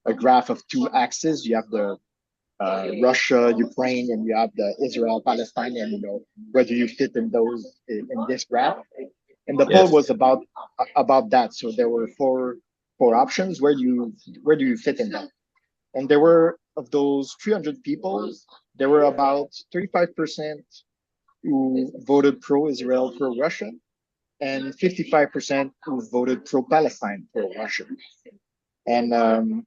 a graph of two axes. You have the Russia, Ukraine, and you have the Israel, Palestine, and whether you fit in this graph. And the poll was about that. So there were four options. Where do you fit in that? And there were, of those 300 people, there were about 35% who voted pro-Israel, pro-Russia, and 55% who voted pro-Palestine, pro-Russia. And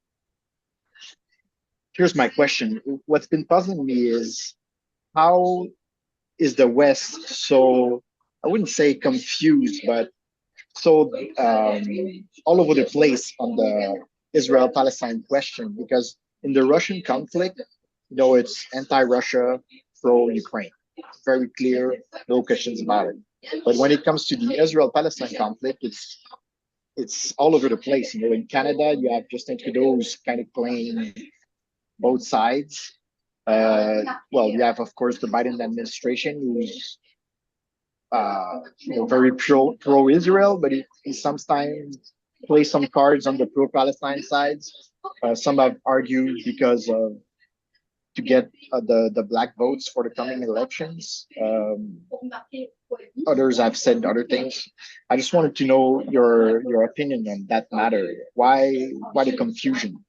here's my question. What's been puzzling me is how is the West so, I wouldn't say confused, but so all over the place on the Israel-Palestine question? Because in the Russian conflict, it's anti-Russia, pro-Ukraine. Very clear, no questions about it. But when it comes to the Israel-Palestine conflict, it's all over the place. In Canada, you have Justin Trudeau who's kind of playing both sides. Well, you have, of course, the Biden administration who's very pro-Israel, but he sometimes plays some cards on the pro-Palestine sides. Some have argued because of to get the black votes for the coming elections. Others have said other things. I just wanted to know your opinion on that matter. Why the confusion?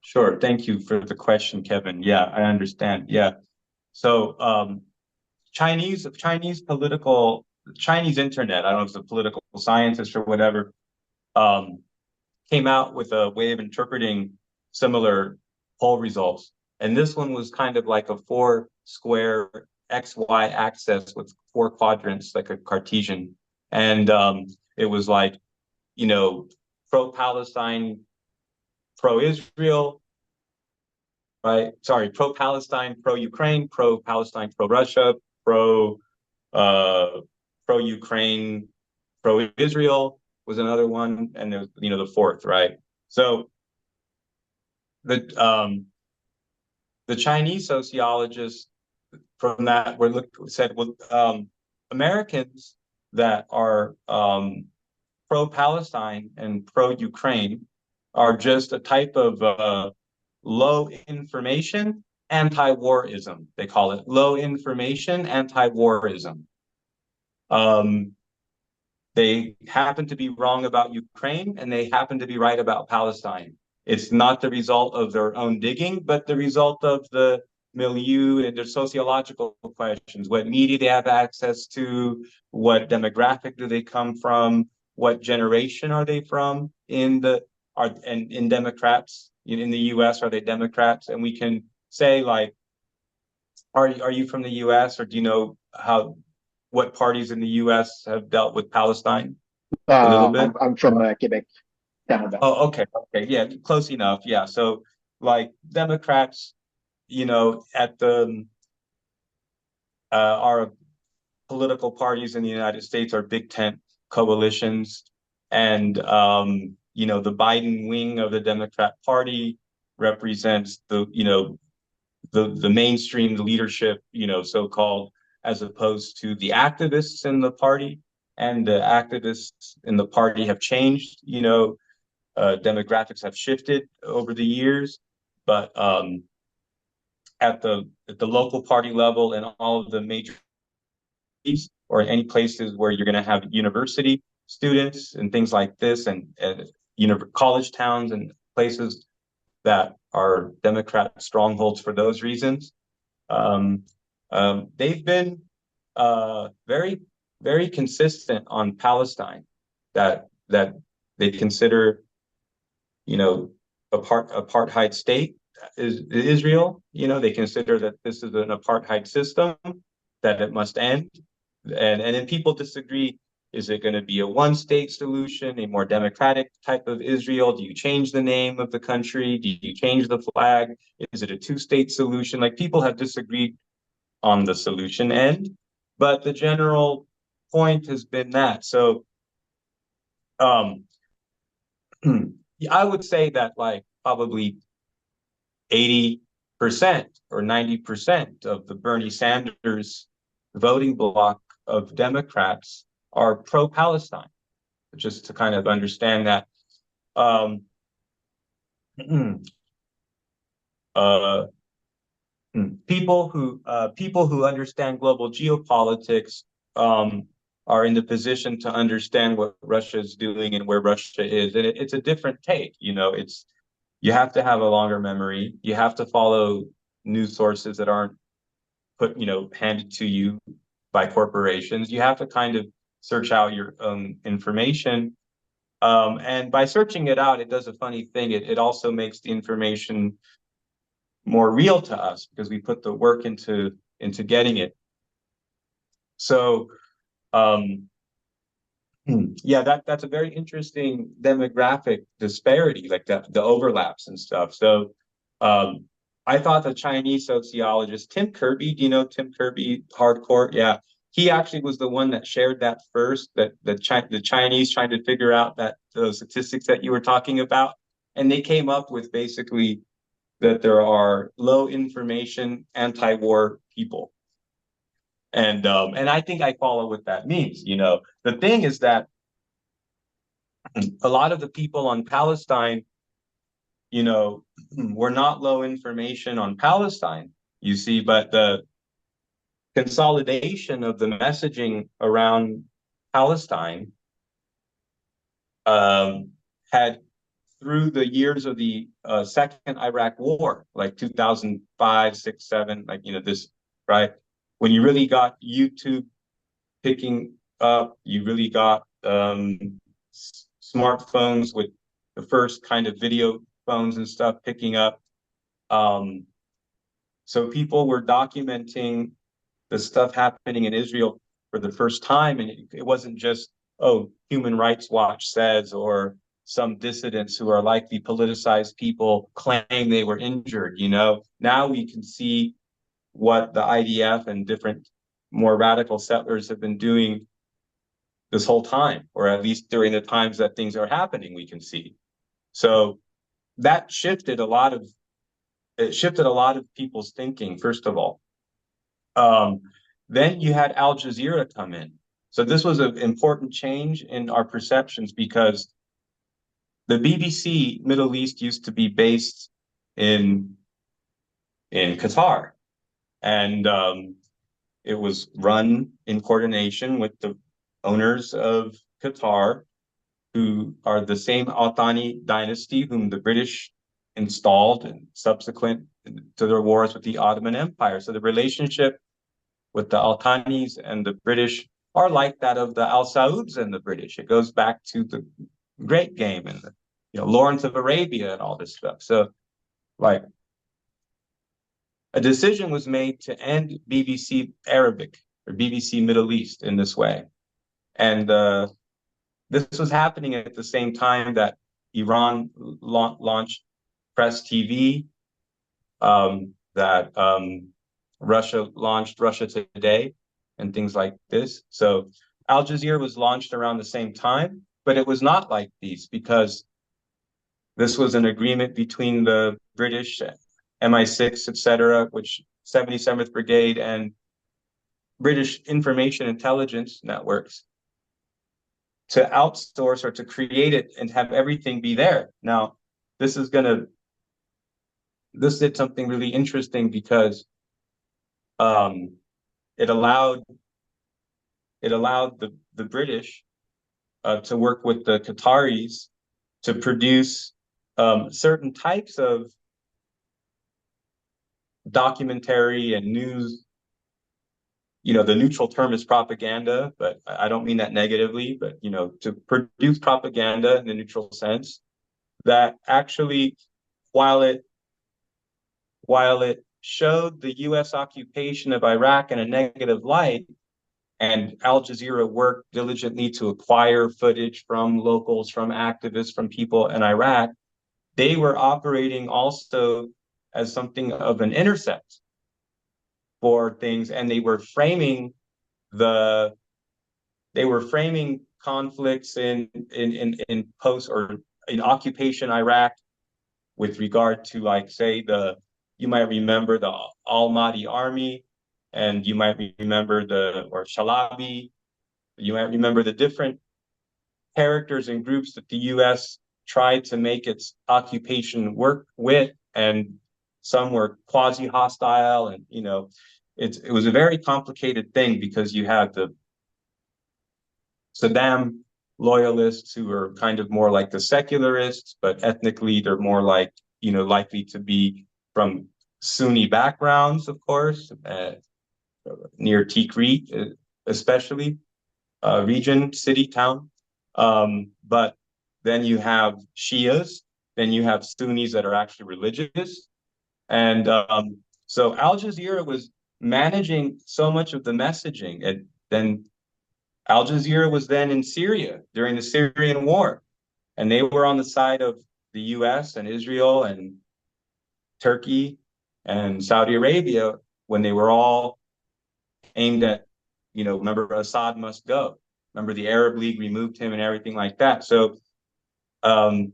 Sure. Thank you for the question, Kevin. Yeah, I understand. Yeah. So Chinese internet, I don't know if it's a political scientist or whatever, came out with a way of interpreting similar poll results. And this one was kind of like a 4-square XY axis with 4 quadrants, like a Cartesian. And it was like, pro-Palestine, pro-Israel, right? Sorry, pro-Palestine, pro-Ukraine, pro-Palestine, pro-Russia, pro-Ukraine, pro-Israel was another one, and there's the fourth, right? So the Chinese sociologists from that said, well, Americans that are pro-Palestine and pro-Ukraine are just a type of low information anti-warism. They call it low information anti-warism. They happen to be wrong about Ukraine and they happen to be right about Palestine. It's not the result of their own digging, but the result of the milieu and their sociological questions. What media they have access to, what demographic do they come from, what generation are they from in Democrats in the US, are they Democrats? And we can say, like, are you from the US, or do you know what parties in the US have dealt with Palestine? A little bit. I'm from Quebec, Canada. Oh, okay, yeah, close enough. Yeah, so like Democrats, at the our political parties in the United States are big tent coalitions, and the Biden wing of the Democrat Party represents the mainstream, the leadership, so-called, as opposed to the activists in the party. And the activists in the party have changed, demographics have shifted over the years, but at the local party level and all of the major cities, or any places where you're going to have university students and things like this, and college towns and places that are Democrat strongholds for those reasons. They've been very, very consistent on Palestine, that they consider, apartheid state is Israel. They consider that this is an apartheid system, that it must end. And then people disagree. Is it going to be a one-state solution, a more democratic type of Israel? Do you change the name of the country? Do you change the flag? Is it a two-state solution? Like, people have disagreed on the solution end, but the general point has been that. So I would say that, like, probably 80% or 90% of the Bernie Sanders voting bloc of Democrats are pro-Palestine, just to kind of understand that. People who understand global geopolitics are in the position to understand what Russia is doing and where Russia is, and it's a different take. You have to have a longer memory. You have to follow news sources that aren't handed to you by corporations. You have to kind of search out your own information. And by searching it out, it does a funny thing. It also makes the information more real to us because we put the work into getting it. So yeah, that's a very interesting demographic disparity, like the overlaps and stuff. So I thought the Chinese sociologist Tim Kirby, do you know Tim Kirby, hardcore? Yeah, he actually was the one that shared that first, that the Chinese trying to figure out that those statistics that you were talking about, and they came up with basically that there are low information anti-war people. And I think I follow what that means. You know, the thing is that a lot of the people on Palestine, you know, were not low information on Palestine, you see, but the consolidation of the messaging around Palestine had, through the years of the second Iraq war, like 2005, 6, 7, like, you know, this, right? When you really got YouTube picking up, you really got smartphones with the first kind of video phones and stuff picking up. So people were documenting the stuff happening in Israel for the first time. And it wasn't just, oh, Human Rights Watch says, or some dissidents who are likely politicized people claim they were injured, you know. Now we can see what the IDF and different more radical settlers have been doing this whole time, or at least during the times that things are happening, we can see. So that shifted a lot of people's thinking, first of all. Then you had Al Jazeera come in. So this was an important change in our perceptions, because the BBC Middle East used to be based in Qatar, and it was run in coordination with the owners of Qatar, who are the same Al Thani dynasty whom the British installed and subsequent to their wars with the Ottoman Empire. So the relationship with the Al Thanis and the British are like that of the Al Sauds and the British. It goes back to the Great Game and the, you know, Lawrence of Arabia and all this stuff. So, like, a decision was made to end BBC Arabic or BBC Middle East in this way. And this was happening at the same time that Iran launched Press TV, that Russia launched Russia Today, and things like this. So Al Jazeera was launched around the same time, but it was not like these, because this was an agreement between the British, MI6, etc., which 77th Brigade and British information intelligence networks, to outsource or to create it and have everything be there. Now, this did something really interesting, because it allowed the British to work with the Qataris to produce certain types of documentary and news. You know, the neutral term is propaganda, but I don't mean that negatively, but, you know, to produce propaganda in the neutral sense that actually, while it showed the US occupation of Iraq in a negative light, and Al Jazeera worked diligently to acquire footage from locals, from activists, from people in Iraq, they were operating also as something of an intercept for things, and they were framing conflicts in post or in occupation Iraq with regard to, like, say, you might remember the Al-Mahdi army, and you might remember or Shalabi, you might remember the different characters and groups that the US tried to make its occupation work with, and some were quasi-hostile, and, you know, it was a very complicated thing, because you had the Saddam loyalists who are kind of more like the secularists, but ethnically they're more like, you know, likely to be from Sunni backgrounds, of course, near Tikrit, especially region, city, town. But then you have Shias, then you have Sunnis that are actually religious. And so Al Jazeera was managing so much of the messaging. And then Al Jazeera was then in Syria during the Syrian war. And they were on the side of the US and Israel and Turkey and Saudi Arabia when they were all aimed at, remember Assad must go. Remember the Arab League removed him and everything like that. So Al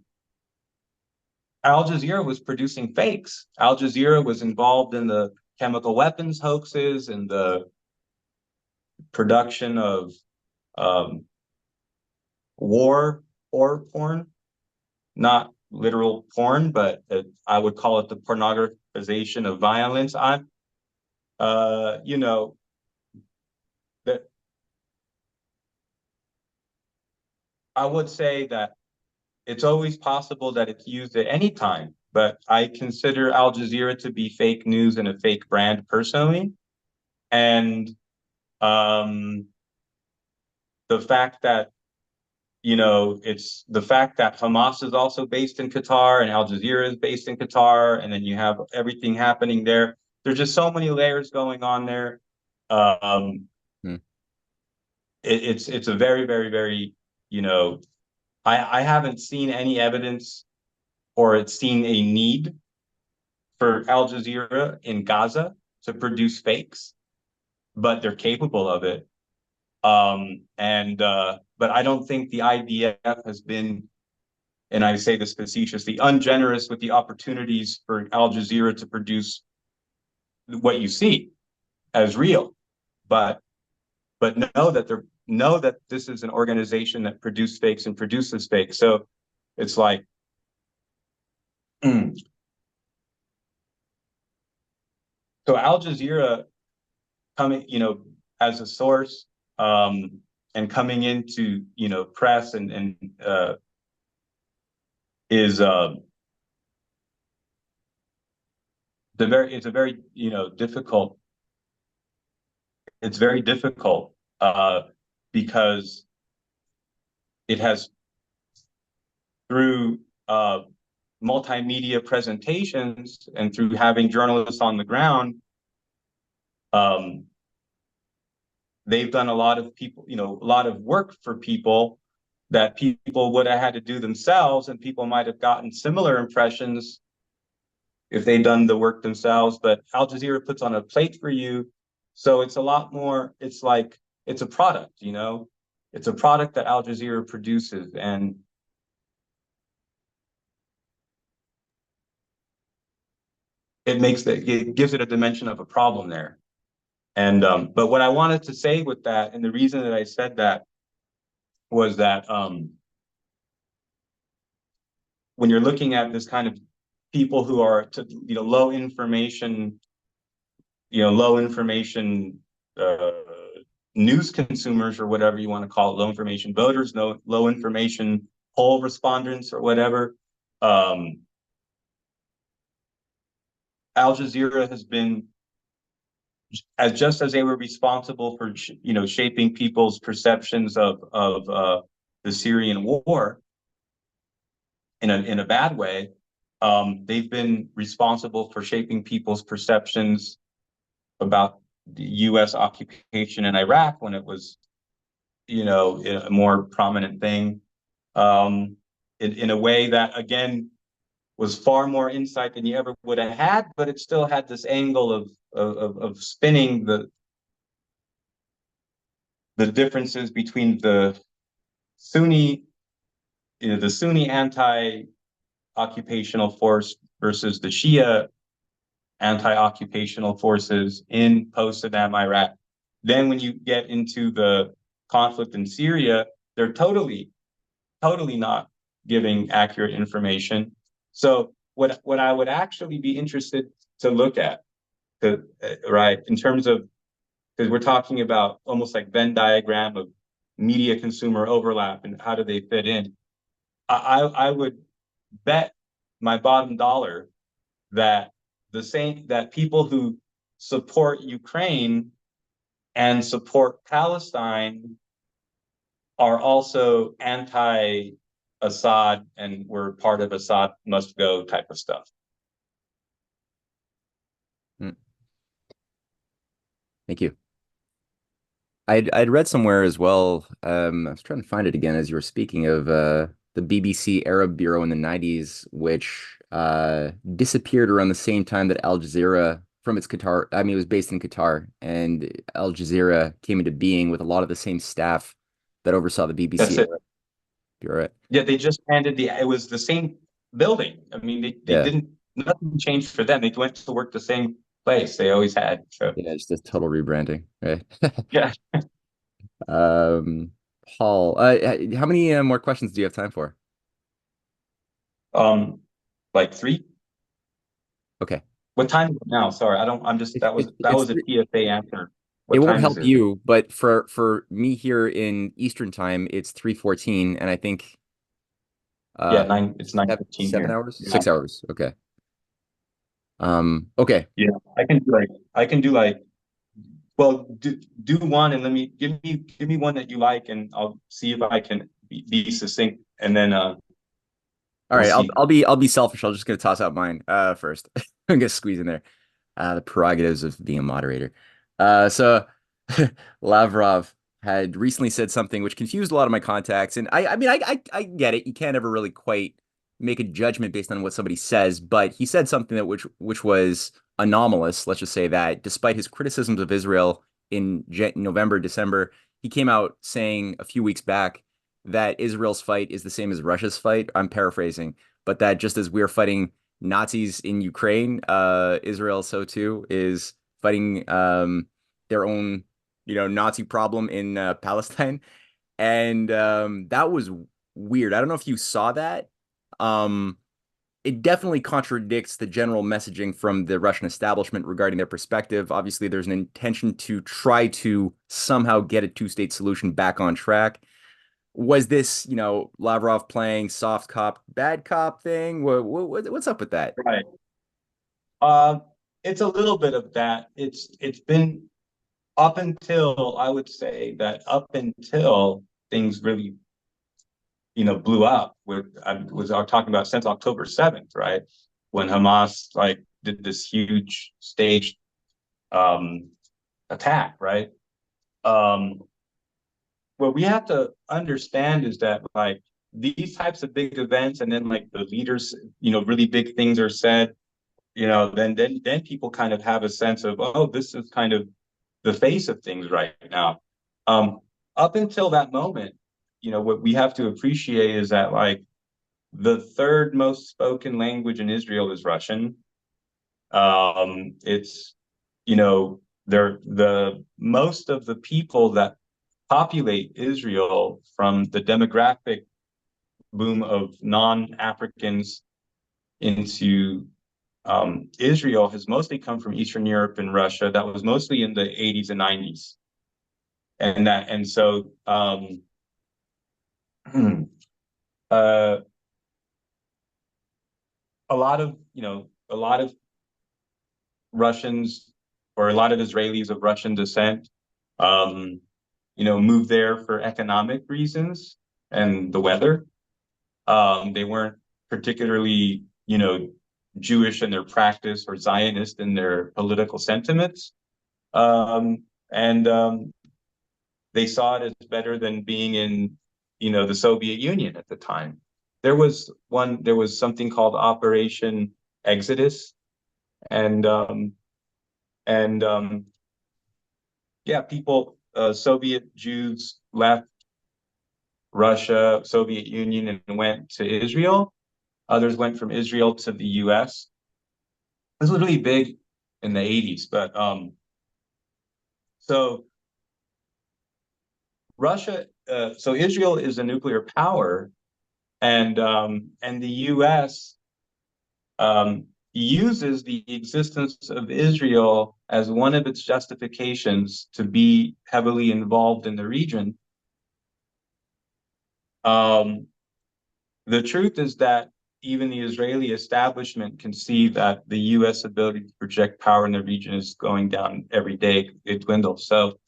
Jazeera was producing fakes. Al Jazeera was involved in the chemical weapons hoaxes and the production of war or porn, not literal porn, but I would call it the pornographization of violence. That I would say that it's always possible that it's used at any time, but I consider Al Jazeera to be fake news and a fake brand personally. And the fact that it's the fact that Hamas is also based in Qatar and Al Jazeera is based in Qatar, and then you have everything happening there. There's just so many layers going on there. Hmm. It's a very, very, very, I haven't seen any evidence or it's seen a need for Al Jazeera in Gaza to produce fakes, but they're capable of it. But I don't think the IDF has been, and I say this facetiously, ungenerous with the opportunities for Al Jazeera to produce what you see as real. But know that this is an organization that produced fakes and produces fakes. So it's like, so Al Jazeera coming, as a source, and coming into, press and is it's a very, difficult. It's very difficult because it has through multimedia presentations and through having journalists on the ground, they've done a lot of people, a lot of work for people that people would have had to do themselves, and people might have gotten similar impressions if they'd done the work themselves. But Al Jazeera puts on a plate for you. So it's a lot more, it's like, it's a product, it's a product that Al Jazeera produces. And it gives it a dimension of a problem there. And, but what I wanted to say with that, and the reason that I said that was that when you're looking at this kind of people who are low information news consumers, or whatever you want to call it, low information voters, low information poll respondents, or whatever. Al Jazeera has been, just as they were responsible for shaping people's perceptions of the Syrian war in a bad way. They've been responsible for shaping people's perceptions about the U.S. occupation in Iraq when it was, a more prominent thing, in a way that, again, was far more insight than you ever would have had, but it still had this angle of spinning the differences between the Sunni anti-occupational force versus the Shia anti-occupational forces in post-Saddam Iraq. Then when you get into the conflict in Syria, they're totally not giving accurate information. So what I would actually be interested to look at, right, in terms of, because we're talking about almost like Venn diagram of media consumer overlap and how do they fit in. I would bet my bottom dollar that people who support Ukraine and support Palestine are also anti-Assad and we're part of Assad must go type of stuff. Thank you. I'd read somewhere as well. I was trying to find it again as you were speaking of the BBC Arab Bureau in the 90s, which disappeared around the same time that Al Jazeera from its Qatar. I mean, it was based in Qatar, and Al Jazeera came into being with a lot of the same staff that oversaw the BBC That's it. Arab Bureau. Yeah, they just handed it was the same building. I mean, they Yeah, didn't, nothing changed for them. They went to work the same place they always had. So yeah, just a total rebranding, right? yeah. Um, Paul, how many more questions do you have time for? Um, like three. Okay. What time is it now? Sorry, I don't. I'm just It's that was a TSA answer. it What won't time is help it? you, but for me here in Eastern time, it's 3:14, and I think Yeah, uh nine. It's nine seven, fifteen seven here. hours, Yeah, 6 hours. Okay. Okay. yeah. I can do like. Well, do one and let me give me one that you like, and I'll see if I can be succinct, and then All we'll right, see. I'll be selfish. I'll just gonna toss out mine first. I'm gonna squeeze in there. The prerogatives of being a moderator. So Lavrov had recently said something which confused a lot of my contacts, and I mean I get it. You can't ever really quite make a judgment based on what somebody says, but he said something that which was anomalous. Let's just say that, despite his criticisms of Israel in November, December, he came out saying a few weeks back that Israel's fight is the same as Russia's fight. I'm paraphrasing, but that just as we're fighting Nazis in Ukraine, Israel so too is fighting their own, Nazi problem in Palestine. And that was weird. I don't know if you saw that. Um, it definitely contradicts the general messaging from the Russian establishment regarding their perspective. Obviously, there's an intention to try to somehow get a two-state solution back on track. Was this, Lavrov playing soft cop, bad cop thing? What's up with that? Right. Uh, it's a little bit of that. It's been up until I would say that up until things really blew up with I was talking about since October 7th, right? When Hamas like did this huge staged um attack, right? Um what we have to understand is that like these types of big events and then like the leaders, really big things are said, then people kind of have a sense of, oh, this is kind of the face of things right now. Um, Up until that moment, what we have to appreciate is that like the third most spoken language in Israel is Russian. It's, they're the most of the people that populate Israel from the demographic boom of non-Africans into Israel has mostly come from Eastern Europe and Russia. That was mostly in the 80s and 90s. And so uh, a lot of Russians or a lot of Israelis of Russian descent, moved there for economic reasons and the weather. They weren't particularly, Jewish in their practice or Zionist in their political sentiments. And They saw it as better than being in, the Soviet Union at the time. There was something called Operation Exodus, and and yeah, Soviet Jews left Russia, Soviet Union, and went to Israel. Others went from Israel to the U.S. This was really big in the 80s, but so so Israel is a nuclear power, and the U.S. Uses the existence of Israel as one of its justifications to be heavily involved in the region. Um, the truth is that even the Israeli establishment can see that the U.S. ability to project power in the region is going down every day. It dwindles. So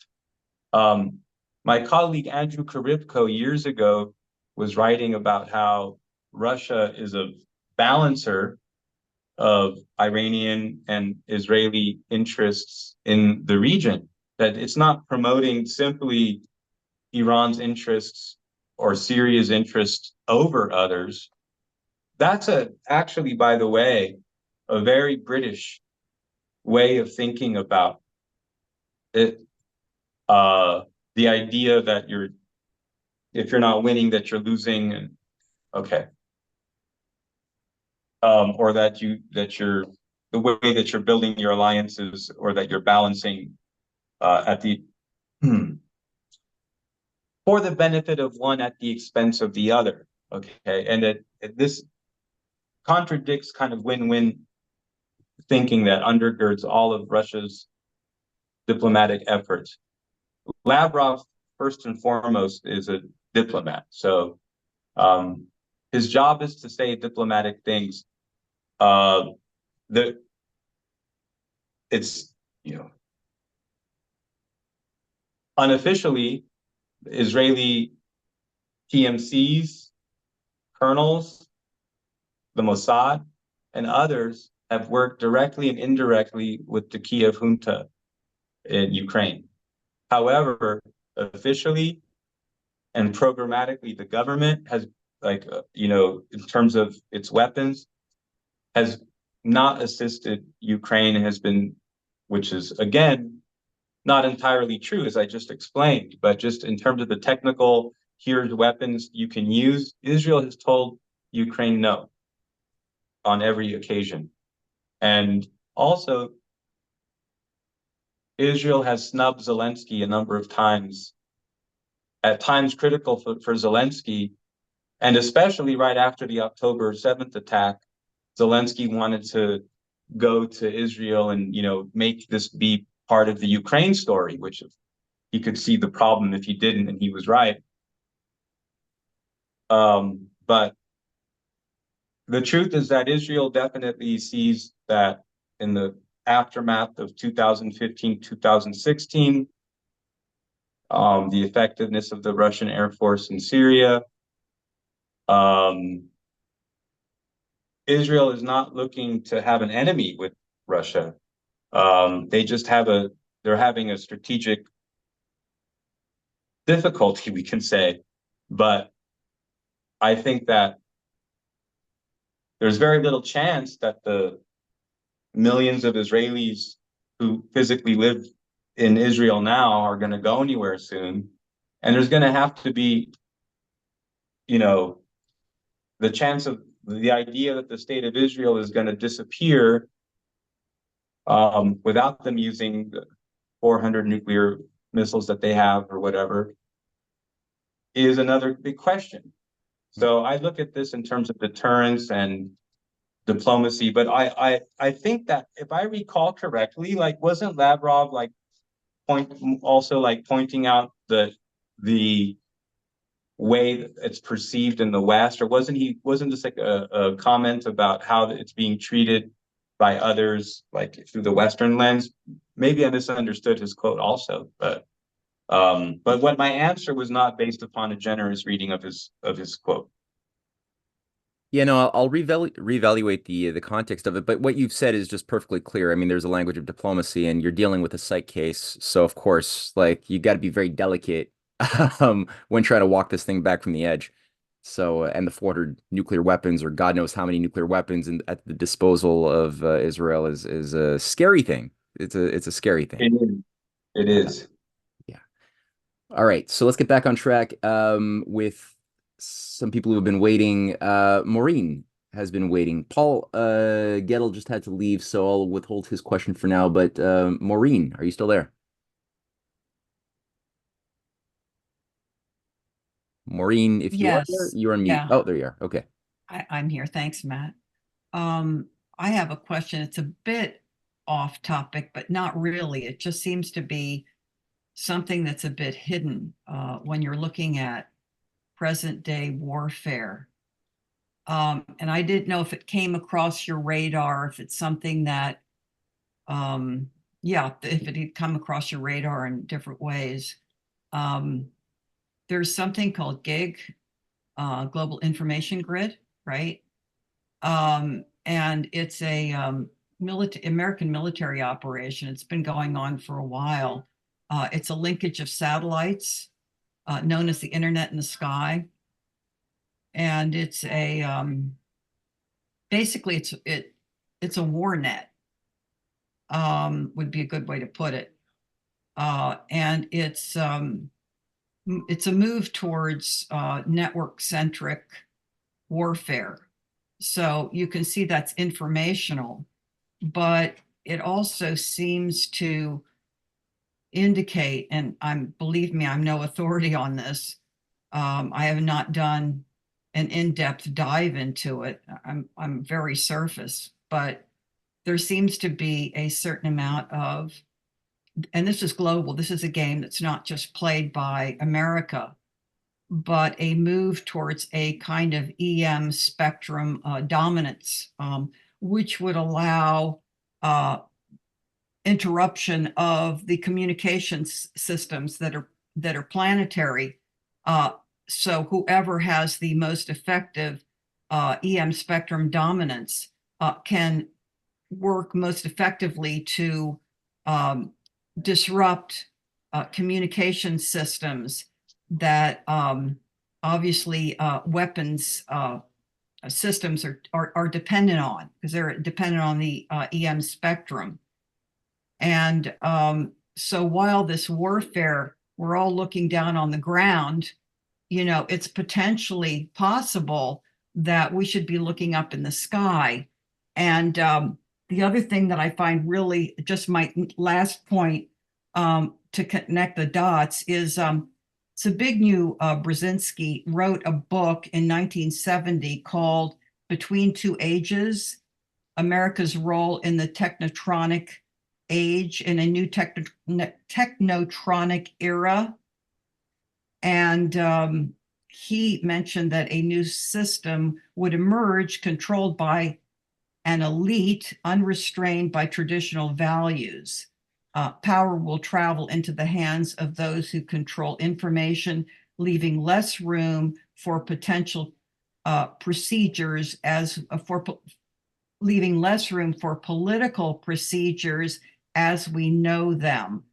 My colleague Andrew Karibko years ago was writing about how Russia is a balancer of Iranian and Israeli interests in the region, that it's not promoting simply Iran's interests or Syria's interests over others. That's actually, by the way, a very British way of thinking about it. The idea that if you're not winning, that you're losing, and okay. Or that you're the way that you're building your alliances, or that you're balancing at the for the benefit of one at the expense of the other. Okay, and that this contradicts kind of win-win thinking that undergirds all of Russia's diplomatic efforts. Lavrov, first and foremost, is a diplomat, so his job is to say diplomatic things. It's, unofficially, Israeli TMCs, colonels, the Mossad, and others have worked directly and indirectly with the Kiev junta in Ukraine. However, officially and programmatically, the government has, in terms of its weapons, has not assisted Ukraine, has been, which is, again, not entirely true, as I just explained, but just in terms of the technical, here's weapons you can use, Israel has told Ukraine no on every occasion. And also, Israel has snubbed Zelensky a number of times, at times critical for Zelensky, and especially right after the October 7th attack, Zelensky wanted to go to Israel and, make this be part of the Ukraine story, which he could see the problem if he didn't, and he was right. But the truth is that Israel definitely sees that in the aftermath of 2015, 2016, the effectiveness of the Russian Air Force in Syria. Israel is not looking to have an enemy with Russia. They're having a strategic difficulty, we can say. But I think that there's very little chance that the millions of Israelis who physically live in Israel now are going to go anywhere soon. And there's going to have to be, the chance of the idea that the state of Israel is going to disappear without them using the 400 nuclear missiles that they have or whatever is another big question. So I look at this in terms of deterrence and diplomacy, but I think that if I recall correctly, wasn't Lavrov pointing out the way that it's perceived in the West, or wasn't this like a comment about how it's being treated by others, like through the Western lens? Maybe I misunderstood his quote also, but what my answer was not based upon a generous reading of his quote. Yeah, no, I'll reevaluate the context of it, but what you've said is just perfectly clear. I mean, there's a language of diplomacy, and you're dealing with a psych case, so of course, you got to be very delicate when trying to walk this thing back from the edge. So, and the 400 nuclear weapons, or God knows how many nuclear weapons, at the disposal of Israel is a scary thing. It's a scary thing. It is. Yeah. All right, so let's get back on track with some people who have been waiting. Maureen has been waiting. Paul Gettle just had to leave, so I'll withhold his question for now. But Maureen, are you still there? Maureen, if you are there, Yes. you're on mute. Yeah. Oh, there you are. Okay. I'm here. Thanks, Matt. I have a question. It's a bit off topic, but not really. It just seems to be something that's a bit hidden when you're looking at present day warfare. And I didn't know if it came across your radar, if it's something that, if it had come across your radar in different ways. there's something called GIG, Global Information Grid, right? And it's a American military operation. It's been going on for a while. It's a linkage of satellites, known as the Internet in the Sky. And it's a basically it's a war net, would be a good way to put it. And it's a move towards network-centric warfare. So you can see that's informational, but it also seems to indicate, and believe me, I'm no authority on this. I have not done an in-depth dive into it. I'm very surface, but there seems to be a certain amount of, and this is global, this is a game that's not just played by America, but a move towards a kind of EM spectrum dominance, which would allow interruption of the communications systems that are planetary. So whoever has the most effective EM spectrum dominance can work most effectively to disrupt communication systems that obviously weapons systems are dependent on, because they're dependent on the EM spectrum. And so while this warfare, we're all looking down on the ground, it's potentially possible that we should be looking up in the sky. And the other thing that I find really, just my last point to connect the dots is Zbigniew Brzezinski wrote a book in 1970 called Between Two Ages, America's Role in the Technotronic Age in a New Technotronic Era. And he mentioned that a new system would emerge controlled by an elite, unrestrained by traditional values. Power will travel into the hands of those who control information, leaving less room for potential procedures leaving less room for political procedures as we know them.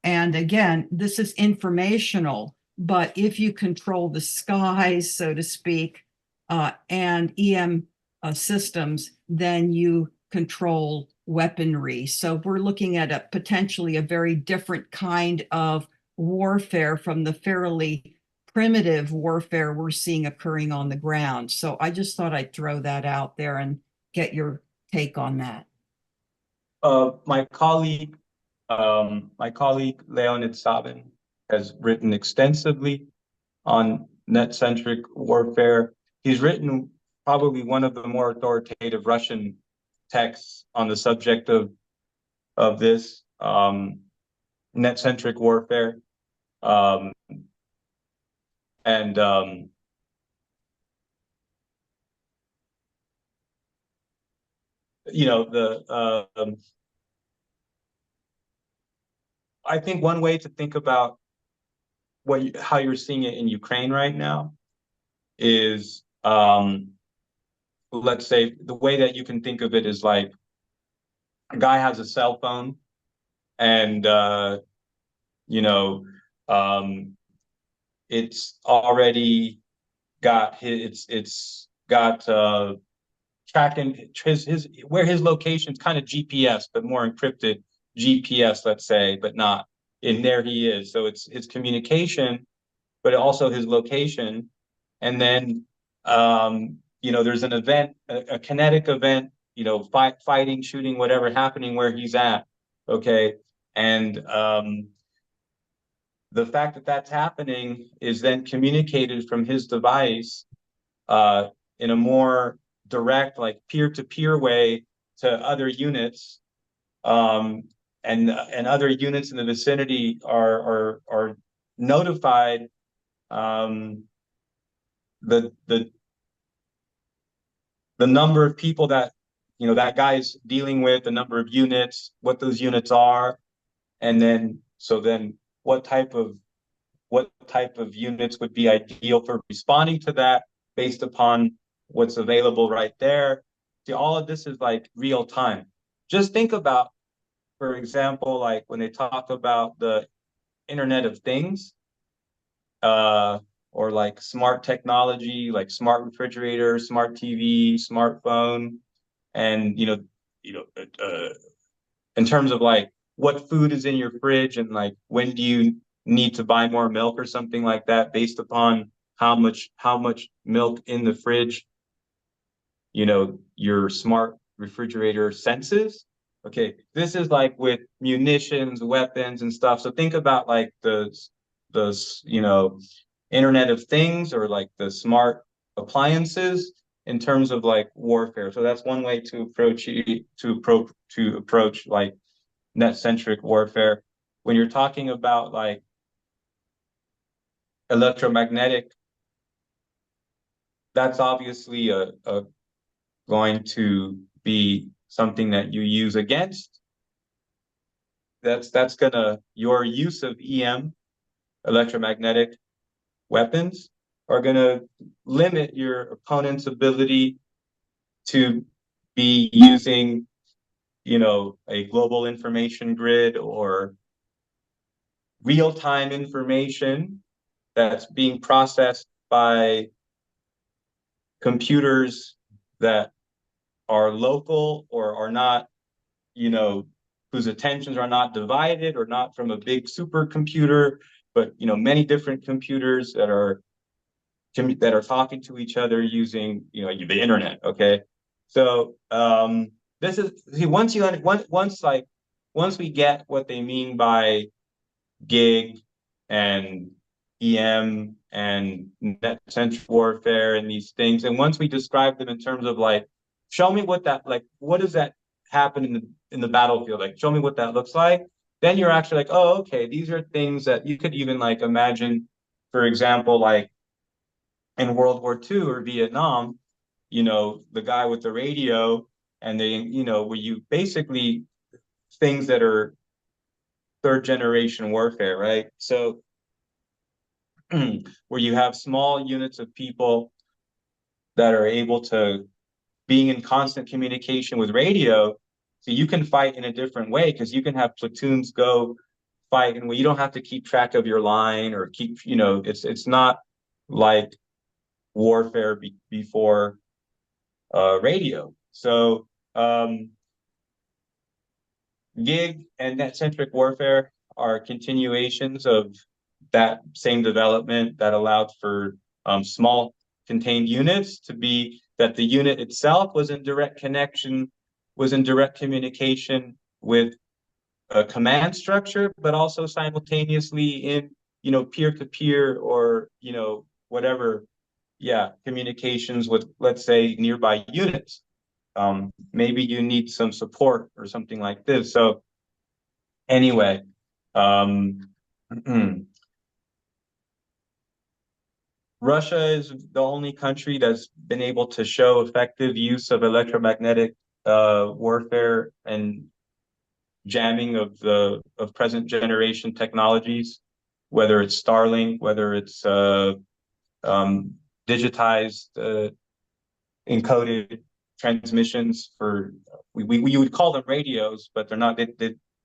And again, this is informational, but if you control the skies, so to speak, and EM systems, then you control weaponry. So we're looking at potentially a very different kind of warfare from the fairly primitive warfare we're seeing occurring on the ground. So I just thought I'd throw that out there and get your take on that. My colleague Leonid Sabin has written extensively on net-centric warfare. He's written probably one of the more authoritative Russian texts on the subject of this net-centric warfare. I think one way to think about how you're seeing it in Ukraine right now is, let's say the way that you can think of it is like a guy has a cell phone and it's already got tracking his where his location's kind of GPS, but more encrypted GPS, let's say, but not. And there he is. So it's his communication, but also his location. And then there's an event, a kinetic event, fighting, shooting, whatever happening where he's at. Okay. And the fact that that's happening is then communicated from his device in a more direct, like peer-to-peer way to other units, and other units in the vicinity are notified the number of people that that guy's dealing with, the number of units, what those units are, and then what type of what type of units would be ideal for responding to that based upon what's available right there. See, all of this is like real time. Just think about, for example, like when they talk about the Internet of Things, or like smart technology, like smart refrigerator, smart TV, smartphone, and in terms of like what food is in your fridge and like when do you need to buy more milk or something like that based upon how much milk in the fridge, your smart refrigerator senses. Okay, this is like with munitions, weapons, and stuff. So think about like the Internet of Things or like the smart appliances in terms of like warfare. So that's one way to approach like net-centric warfare. When you're talking about like electromagnetic, that's obviously a going to be something that you use against. That's gonna your use of EM, electromagnetic weapons, are gonna limit your opponent's ability to be using, a global information grid or real-time information that's being processed by computers that are local or are not, whose attentions are not divided or not from a big supercomputer, but many different computers that are talking to each other using the internet. Okay, so this is see once we get what they mean by gig and EM and net-centric warfare and these things, and once we describe them in terms of like, show me what does that happen in the battlefield? Like, show me what that looks like. Then you're actually like, oh, okay, these are things that you could even like imagine, for example, like in World War II or Vietnam, the guy with the radio and where you basically things that are third generation warfare, right? So where you have small units of people that are able to being in constant communication with radio, so you can fight in a different way because you can have platoons go fight and where you don't have to keep track of your line or keep, it's not like warfare before radio. So gig and net-centric warfare are continuations of that same development that allowed for small contained units to be that the unit itself was in direct communication with a command structure, but also simultaneously in, peer-to-peer or, whatever, communications with, let's say, nearby units. Maybe you need some support or something like this. So anyway, Russia is the only country that's been able to show effective use of electromagnetic warfare and jamming of present generation technologies, whether it's Starlink, whether it's digitized encoded transmissions for we would call them radios, but they're not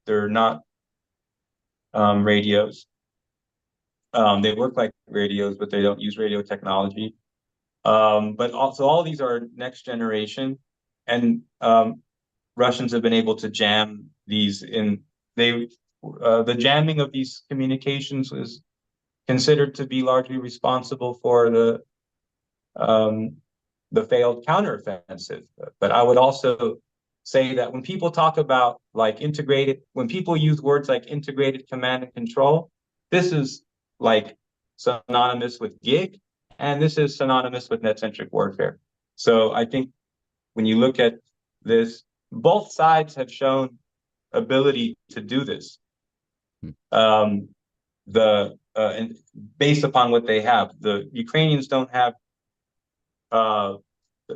they're not radios. They work like radios, but they don't use radio technology. But also all these are next generation, and Russians have been able to jam these in. The jamming of these communications is considered to be largely responsible for the failed counteroffensive. But I would also say that when people talk about like when people use words like integrated command and control, this is like synonymous with gig, and this is synonymous with net-centric warfare. So I think when you look at this, both sides have shown ability to do this. And based upon what they have, the Ukrainians don't have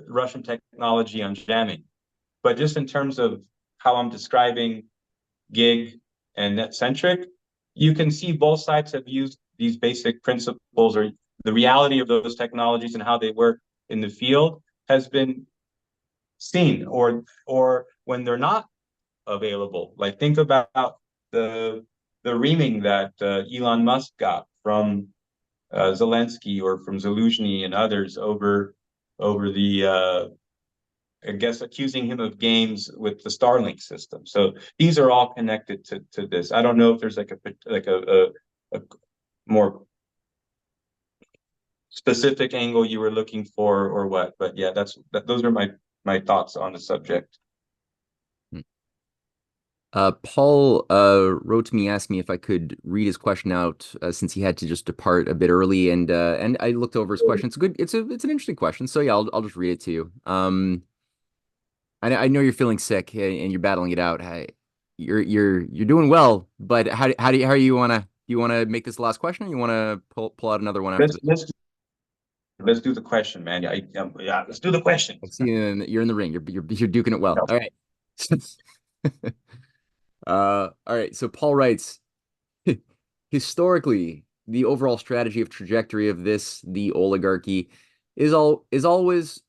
Russian technology on jamming, but just in terms of how I'm describing gig and net-centric, you can see both sides have used these basic principles or the reality of those technologies and how they work in the field has been seen, or when they're not available. Like think about the reaming that Elon Musk got from Zelensky or from Zaluzhny and others over the I guess accusing him of games with the Starlink system. So these are all connected to this. I don't know if there's like a more specific angle you were looking for or what, but yeah, those are my thoughts on the subject. Paul wrote to me, asked me if I could read his question out since he had to just depart a bit early, and I looked over his question. It's good. It's an interesting question. So yeah, I'll just read it to you. I know you're feeling sick and you're battling it out. You're doing well, but how you wanna make this the last question, or you wanna pull out another one after this? Let's do the question, man. Yeah, let's do the question. I see you're in the ring. You're duking it well. All right. All right. So Paul writes, historically, the overall strategy of trajectory of the oligarchy has always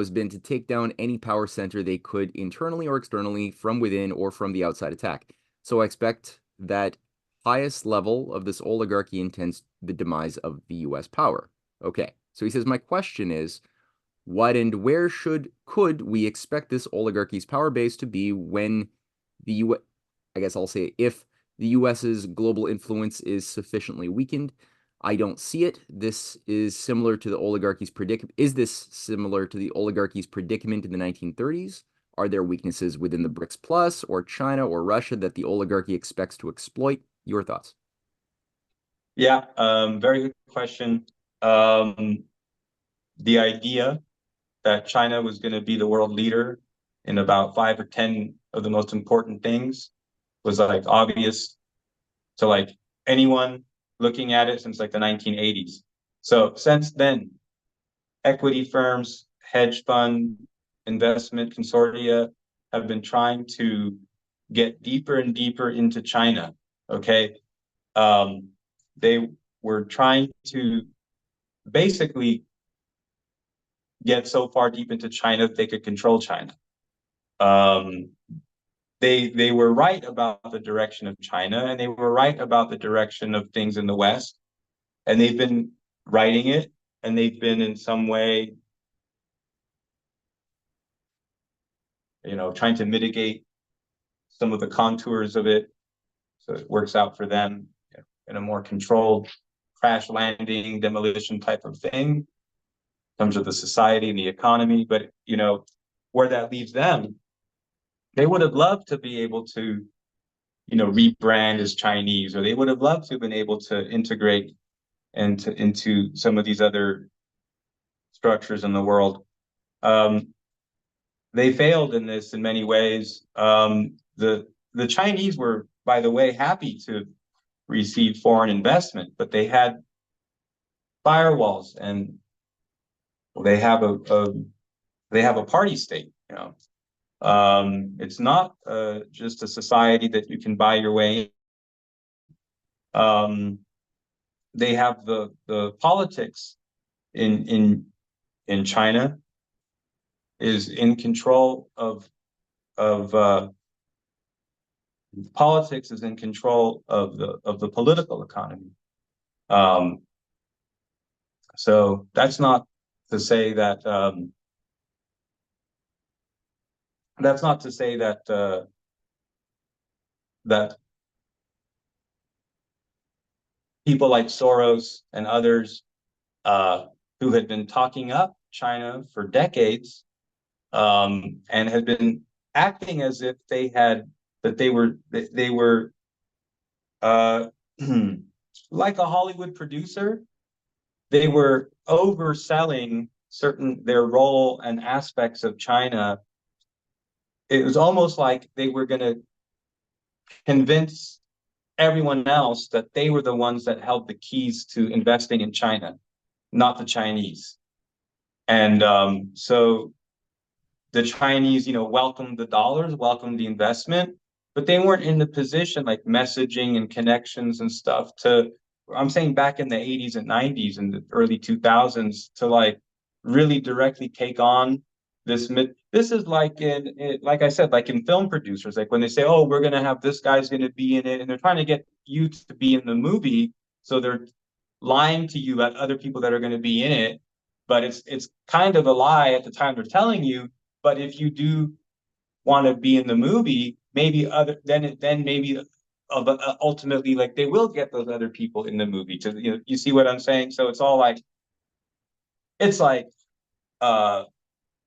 been to take down any power center they could internally or externally from within or from the outside attack. So I expect that highest level of this oligarchy intends the demise of the US power. Okay. So he says, my question is, what and where could we expect this oligarchy's power base to be when the U.S., I guess I'll say if the US's global influence is sufficiently weakened? I don't see it. This is similar to the oligarchy's predicament. Is this similar to the oligarchy's predicament in the 1930s? Are there weaknesses within the BRICS Plus or China or Russia that the oligarchy expects to exploit? Your thoughts? Yeah, very good question. The idea that China was going to be the world leader in about 5 or 10 of the most important things was like obvious to like anyone looking at it since like the 1980s. So since then, equity firms, hedge fund, investment consortia have been trying to get deeper and deeper into China. Okay. They were trying to basically get so far deep into China that they could control China. They were right about the direction of China, and they were right about the direction of things in the West, and they've been writing it, and they've been in some way, trying to mitigate some of the contours of it, so it works out for them in a more controlled crash landing demolition type of thing in terms of the society and the economy. But where that leaves them, they would have loved to be able to rebrand as Chinese, or they would have loved to have been able to integrate into some of these other structures in the world. They failed in this in many ways. The Chinese were, by the way, happy to receive foreign investment, but they had firewalls, and they have a party state. It's not just a society that you can buy your way in. They have the politics in China is in control of politics is in control of the political economy. So that's not to say that that people like Soros and others who had been talking up China for decades and had been acting as if they were like a Hollywood producer. They were overselling their role and aspects of China. It was almost like they were going to convince everyone else that they were the ones that held the keys to investing in China, not the Chinese. And so the Chinese, welcomed the dollars, welcomed the investment, but they weren't in the position, like messaging and connections and stuff, to I'm saying back in the 80s and 90s and the early 2000s to like really directly take on this. This is like like I said, like in film producers, like when they say, oh, we're going to have this guy's going to be in it, and they're trying to get you to be in the movie. So they're lying to you about other people that are going to be in it. But it's kind of a lie at the time they're telling you. But if you do want to be in the movie, maybe then maybe ultimately like they will get those other people in the movie. To you see what I'm saying? So it's all like it's like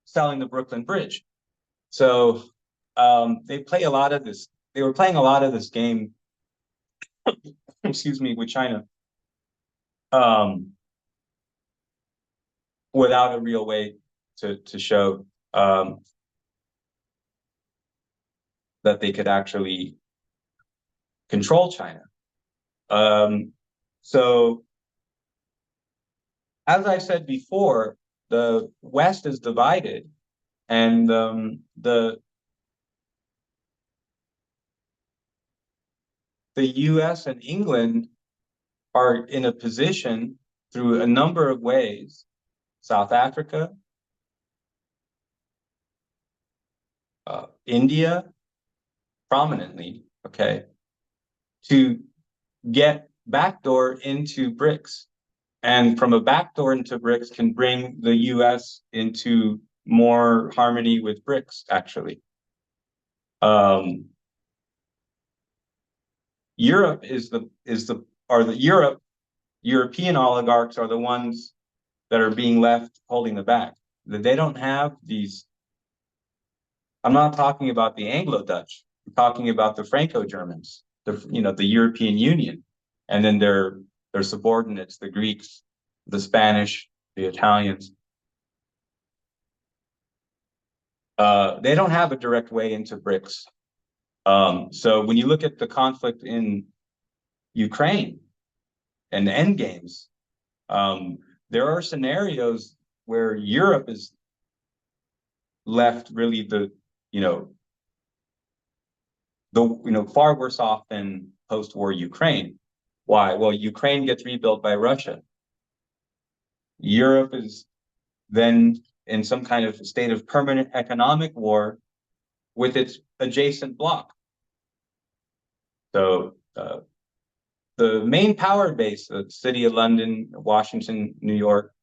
selling the Brooklyn Bridge. So they play a lot of this. They were playing a lot of this game. Excuse me, with China. Without a real way to show that they could actually control China. So, as I said before, the West is divided, and the U.S. and England are in a position through a number of ways. South Africa, India, prominently, okay, to get backdoor into BRICS. And from a backdoor into BRICS can bring the US into more harmony with BRICS, actually. Europe European oligarchs are the ones that are being left holding the bag. They don't have these. I'm not talking about the Anglo-Dutch. I'm talking about the Franco-Germans, the European Union, and then their subordinates, the Greeks, the Spanish, the Italians. They don't have a direct way into BRICS. So when you look at the conflict in Ukraine and the end games, there are scenarios where Europe is left really far worse off than post-war Ukraine. Why? Well, Ukraine gets rebuilt by Russia. Europe is then in some kind of state of permanent economic war with its adjacent bloc. So the main power base, the city of London, Washington, New York,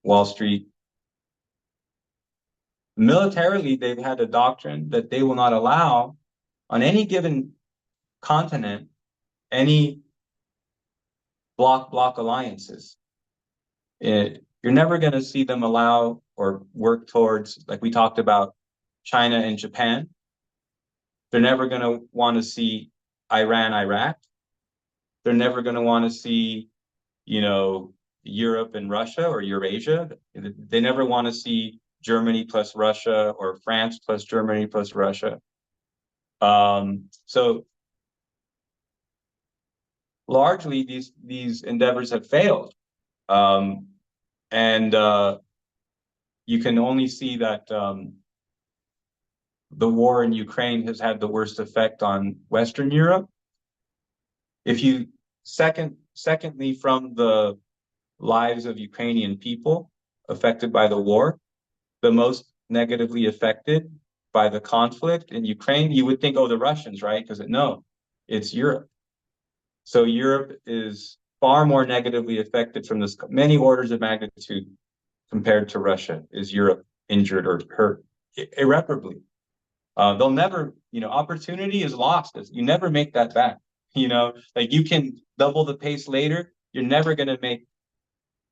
Wall Street, militarily, they've had a doctrine that they will not allow on any given continent any bloc alliances. You're never going to see them allow or work towards, like we talked about, China and Japan. They're never going to want to see Iran, Iraq. They're never going to want to see, Europe and Russia or Eurasia. They never want to see Germany plus Russia or France plus Germany plus Russia. So largely these endeavors have failed. And you can only see that the war in Ukraine has had the worst effect on Western Europe. If you secondly, from the lives of Ukrainian people affected by the war, the most negatively affected by the conflict in Ukraine, you would think, oh, the Russians, right? Because no, it's Europe. So Europe is far more negatively affected from this, many orders of magnitude compared to Russia. Is Europe injured or hurt irreparably? They'll never, opportunity is lost. You never make that back. Like you can double the pace later. You're never going to make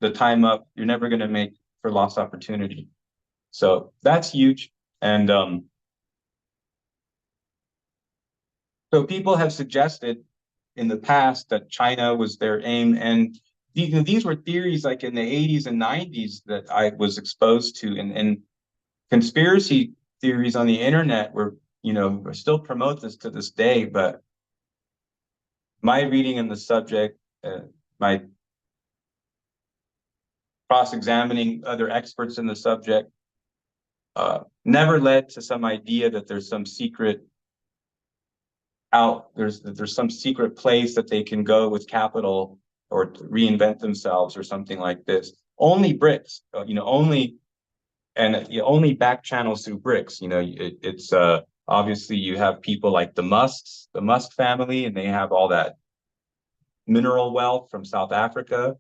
the time up. You're never going to make for lost opportunity. So that's huge. And so people have suggested in the past that China was their aim. And these were theories like in the 80s and 90s that I was exposed to. And conspiracy theories on the internet were still promote this to this day. But my reading in the subject, my cross-examining other experts in the subject, never led to some idea that there's some secret there's some secret place that they can go with capital or to reinvent themselves or something like this. Only BRICS, only back channels through BRICS. It's obviously you have people like the Musk family, and they have all that mineral wealth from South Africa,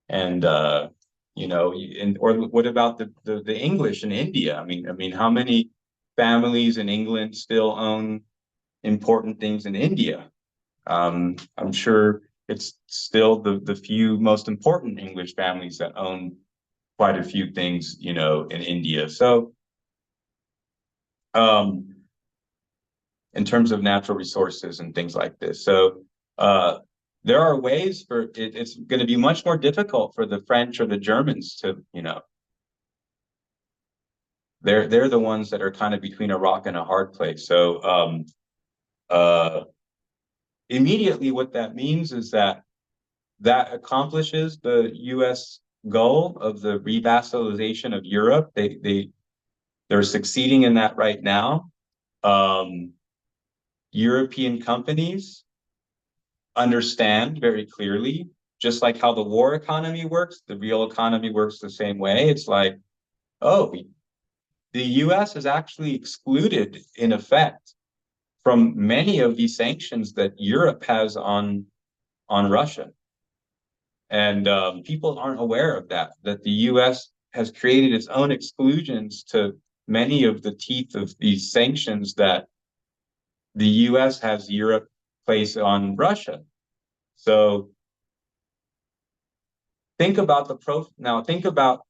and or what about the English in India? I mean, how many families in England still own important things in India? I'm sure it's still the few most important English families that own quite a few things, in India. So, in terms of natural resources and things like this. So, there are ways for it's going to be much more difficult for the French or the Germans to, they're the ones that are kind of between a rock and a hard place. So, immediately what that means is that accomplishes the U.S. goal of the revassalization of Europe. They're succeeding in that right now. European companies understand very clearly, just like how the war economy works, the real economy works the same way. It's like, oh, the US is actually excluded in effect from many of these sanctions that Europe has on Russia. And people aren't aware of that the US has created its own exclusions to many of the teeth of these sanctions that the US has Europe place on Russia. So think about think about,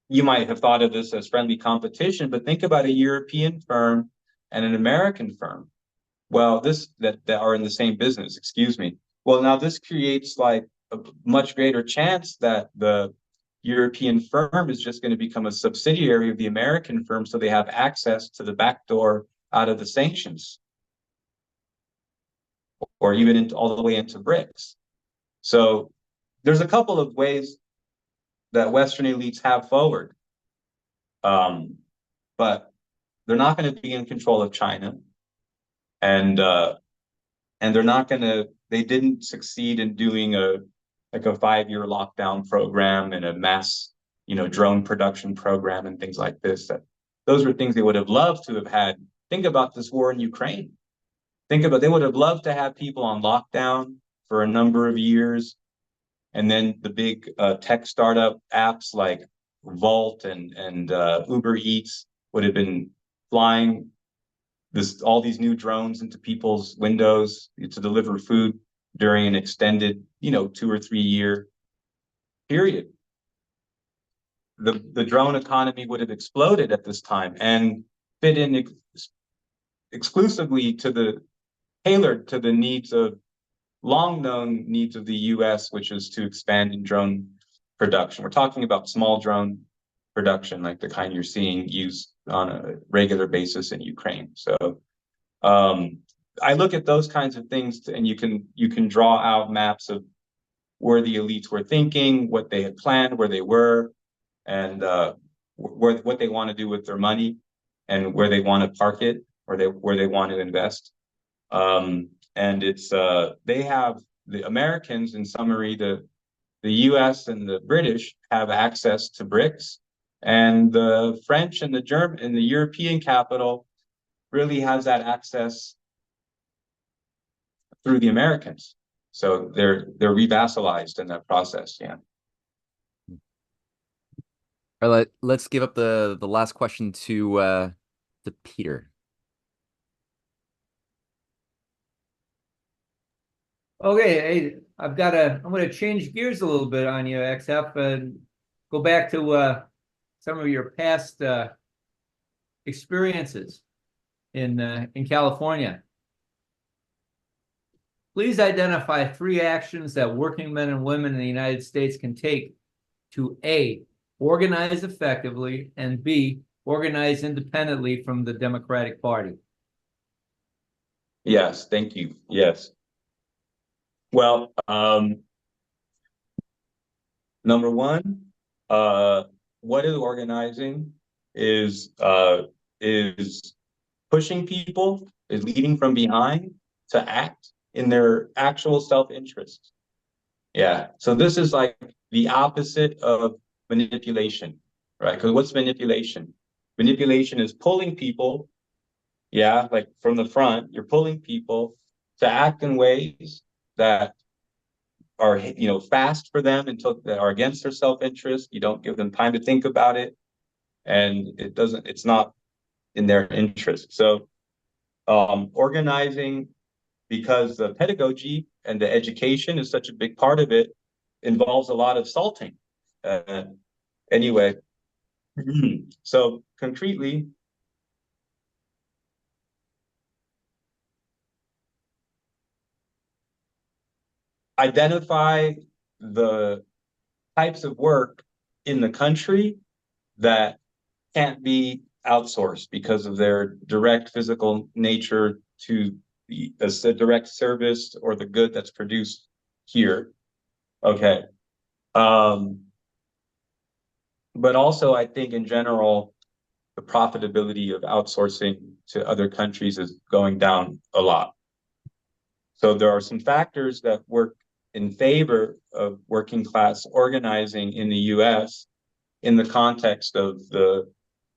you might have thought of this as friendly competition, but think about a European firm and an American firm. Well, that are in the same business, excuse me. Well, now this creates like a much greater chance that the European firm is just going to become a subsidiary of the American firm, so they have access to the back door out of the sanctions, or even all the way into BRICS. So there's a couple of ways that Western elites have forward, but they're not going to be in control of China, and they're not going to. They didn't succeed in doing a 5-year lockdown program and a mass, drone production program and things like this. Those were things they would have loved to have had. Think about this war in Ukraine. They would have loved to have people on lockdown for a number of years. And then the big tech startup apps like Vault and Uber Eats would have been flying all these new drones into people's windows to deliver food during an extended, 2 or 3 year period. The drone economy would have exploded at this time and fit in exclusively tailored to the needs of long known needs of the US, which is to expand in drone production. We're talking about small drone production, like the kind you're seeing used on a regular basis in Ukraine. So I look at those kinds of things, and you can draw out maps of where the elites were thinking, what they had planned, where they were, and what they want to do with their money, and where they want to park it, or where they want to invest. And it's they have, the Americans, in summary, the US and the British have access to BRICS, and the French and the German and the European capital really has that access through the Americans. So they're revassalized in that process. Yeah. All right, let's give up the last question to Peter. Okay, I'm going to change gears a little bit on you, XF, and go back to some of your past experiences in California. Please identify 3 actions that working men and women in the United States can take to A, organize effectively, and B, organize independently from the Democratic Party. Yes, thank you. Yes. Well, number one, what is organizing is pushing people, is leading from behind to act in their actual self-interest. Yeah. So this is like the opposite of manipulation, right? Because what's manipulation? Manipulation is pulling people, yeah, like from the front, you're pulling people to act in ways that are, fast for them until that are against their self-interest. You don't give them time to think about it, and it's not in their interest. So organizing, because the pedagogy and the education is such a big part of it, involves a lot of salting. Uh, anyway, so concretely, identify the types of work in the country that can't be outsourced because of their direct physical nature to the direct service or the good that's produced here. Okay. But also, I think in general, the profitability of outsourcing to other countries is going down a lot. So there are some factors that work in favor of working class organizing in the US in the context of the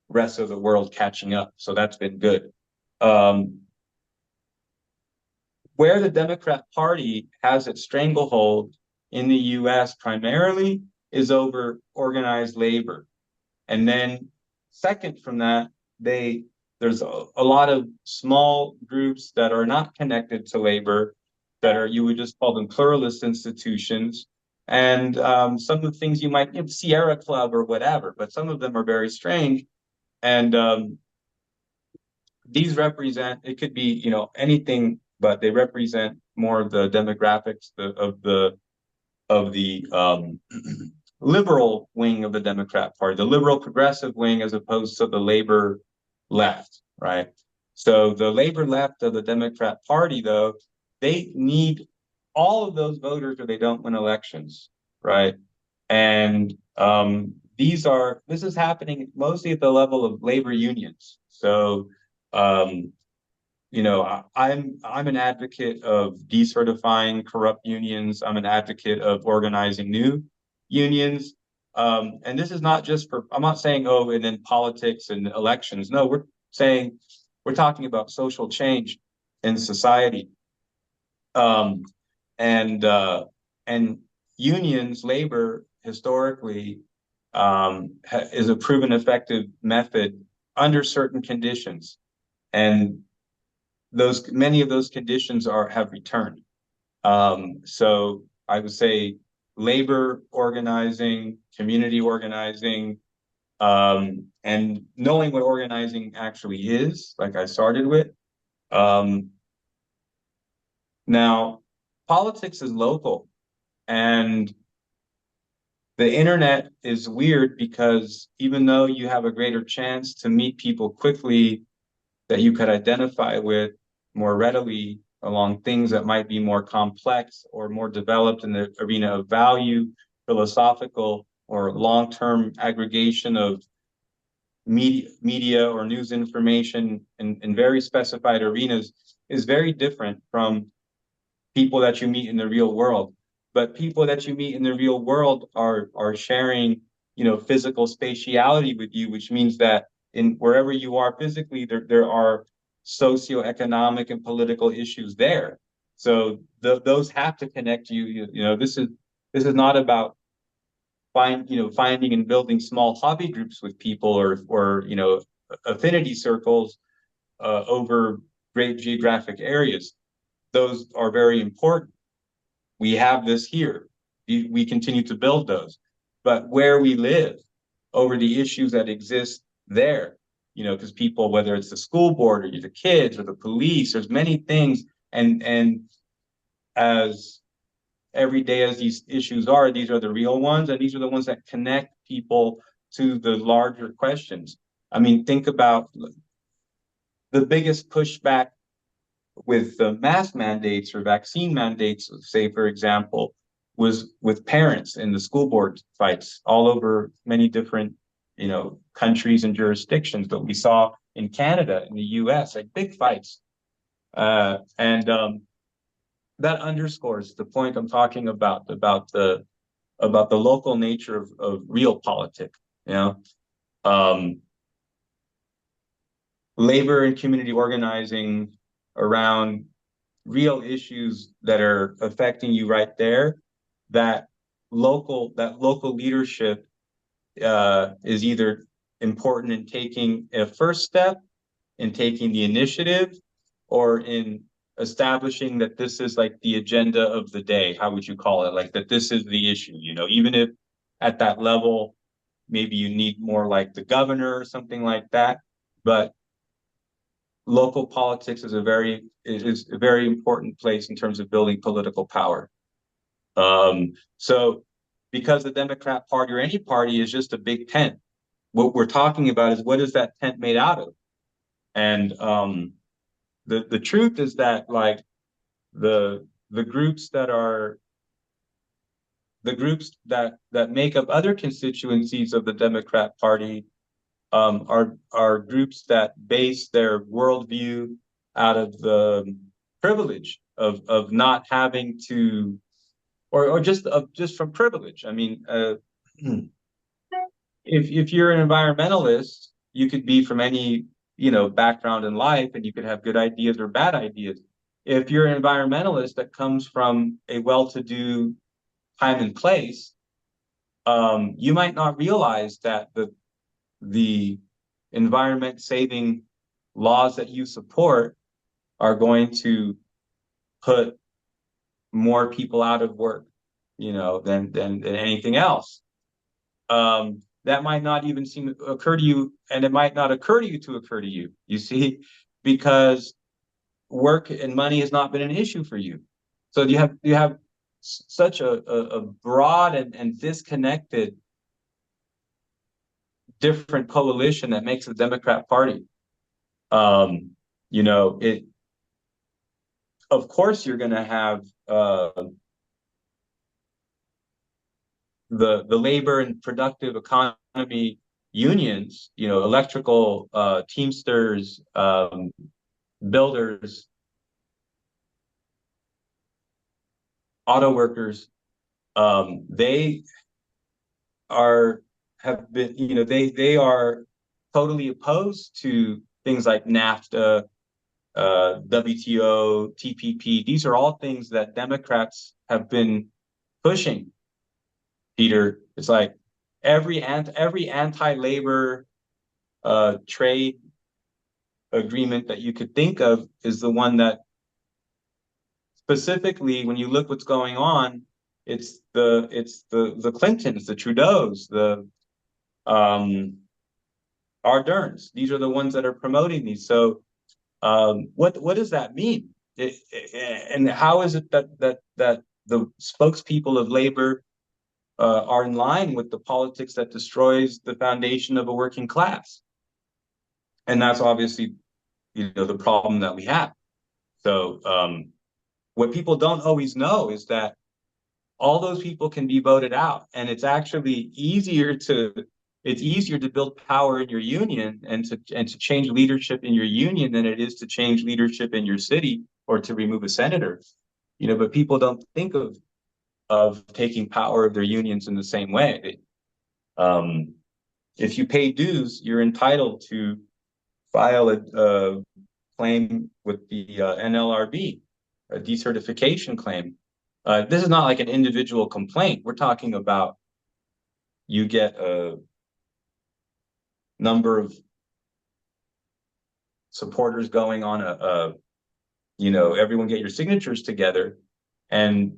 rest of the world catching up. So that's been good. Where the Democrat Party has its stranglehold in the US primarily is over organized labor. And then second from that, there's a lot of small groups that are not connected to labor, that are, you would just call them pluralist institutions. And some of the things you might, Sierra Club or whatever, but some of them are very strange. And these represent, it could be, anything, but they represent more of the demographics of the liberal wing of the Democrat Party, the liberal progressive wing, as opposed to the labor left, right? So the labor left of the Democrat Party, though, they need all of those voters or they don't win elections, right? And this is happening mostly at the level of labor unions. So um, I'm an advocate of decertifying corrupt unions. I'm an advocate of organizing new unions. And this is not just for, I'm not saying, oh, and then politics and elections. No, we're talking about social change in society. Um, and and unions, labor historically is a proven effective method under certain conditions. And many of those conditions have returned. So I would say labor organizing, community organizing, and knowing what organizing actually is, like I started with. Now, politics is local, and the internet is weird because even though you have a greater chance to meet people quickly that you could identify with more readily along things that might be more complex or more developed in the arena of value, philosophical, or long-term aggregation of media or news information in very specified arenas, is very different from people that you meet in the real world. But people that you meet in the real world are sharing, physical spatiality with you, which means that in wherever you are physically, there are socioeconomic and political issues there. So those have to connect you. This is not about finding and building small hobby groups with people or affinity circles over great geographic areas. Those are very important. We have this here. We continue to build those. But where we live, over the issues that exist there, because people, whether it's the school board or the kids or the police, there's many things. And as every day as these issues are, these are the real ones, and these are the ones that connect people to the larger questions. I mean, think about the biggest pushback with the mask mandates or vaccine mandates, say, for example, was with parents in the school board fights all over many different, countries and jurisdictions. But we saw in Canada, in the US, like big fights. And that underscores the point I'm talking about the local nature of real politics. You know, labor and community organizing around real issues that are affecting you right there. That local leadership is either important in taking a first step, in taking the initiative, or in establishing that this is like the agenda of the day. How would you call it? Like that this is the issue, you know, even if at that level, maybe you need more like the governor or something like that. But local politics is a very important place in terms of building political power. So because the Democrat Party or any party is just a big tent, what we're talking about is what is that tent made out of? And the truth is that like the groups that make up other constituencies of the Democrat Party are groups that base their worldview out of the privilege of not having to, or just from privilege. I mean, if you're an environmentalist, you could be from any, you know, background in life, and you could have good ideas or bad ideas. If you're an environmentalist that comes from a well-to-do time and place, you might not realize that the environment saving laws that you support are going to put more people out of work, you know, than anything else. That might not even occur to you, and it might not occur to you, you see, because work and money has not been an issue for you. So you have such a broad and disconnected different coalition that makes the Democrat Party. You know, of course you're going to have the labor and productive economy unions, you know, electrical, Teamsters, builders, auto workers. They have been, you know, they are totally opposed to things like NAFTA, WTO, TPP. These are all things that Democrats have been pushing. Peter, it's like every anti-labor trade agreement that you could think of is the one that, specifically when you look what's going on, it's the Clintons, the Trudeaus, the Arderns. These are the ones that are promoting these. So what does that mean? And how is it that the spokespeople of labor are in line with the politics that destroys the foundation of a working class? And that's obviously, you know, the problem that we have. So what people don't always know is that all those people can be voted out, and it's actually easier to build power in your union and to change leadership in your union than it is to change leadership in your city or to remove a senator. You know, but people don't think of taking power of their unions in the same way. If you pay dues, you're entitled to file a claim with the NLRB, a decertification claim. This is not like an individual complaint. We're talking about you get a number of supporters going on you know, everyone get your signatures together, and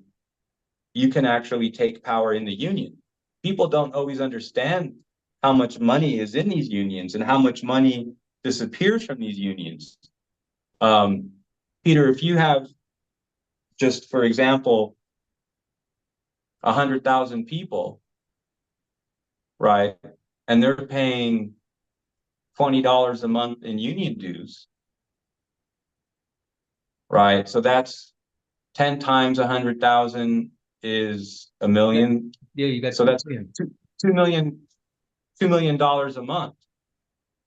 you can actually take power in the union. People don't always understand how much money is in these unions and how much money disappears from these unions. Peter, if you have, just for example, 100,000 people, right, and they're paying $20 a month in union dues, right? So that's 10 times 100,000 is $1 million. Yeah, you got so that's $2 million a month,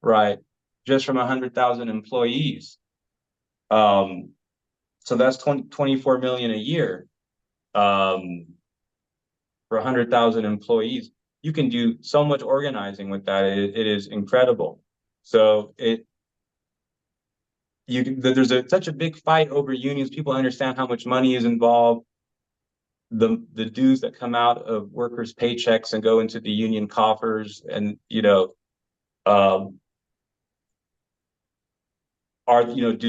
right? Just from 100,000 employees. So that's 24 million a year for 100,000 employees. You can do so much organizing with that. It is incredible. So there's such a big fight over unions. People understand how much money is involved. The dues that come out of workers' paychecks and go into the union coffers, and do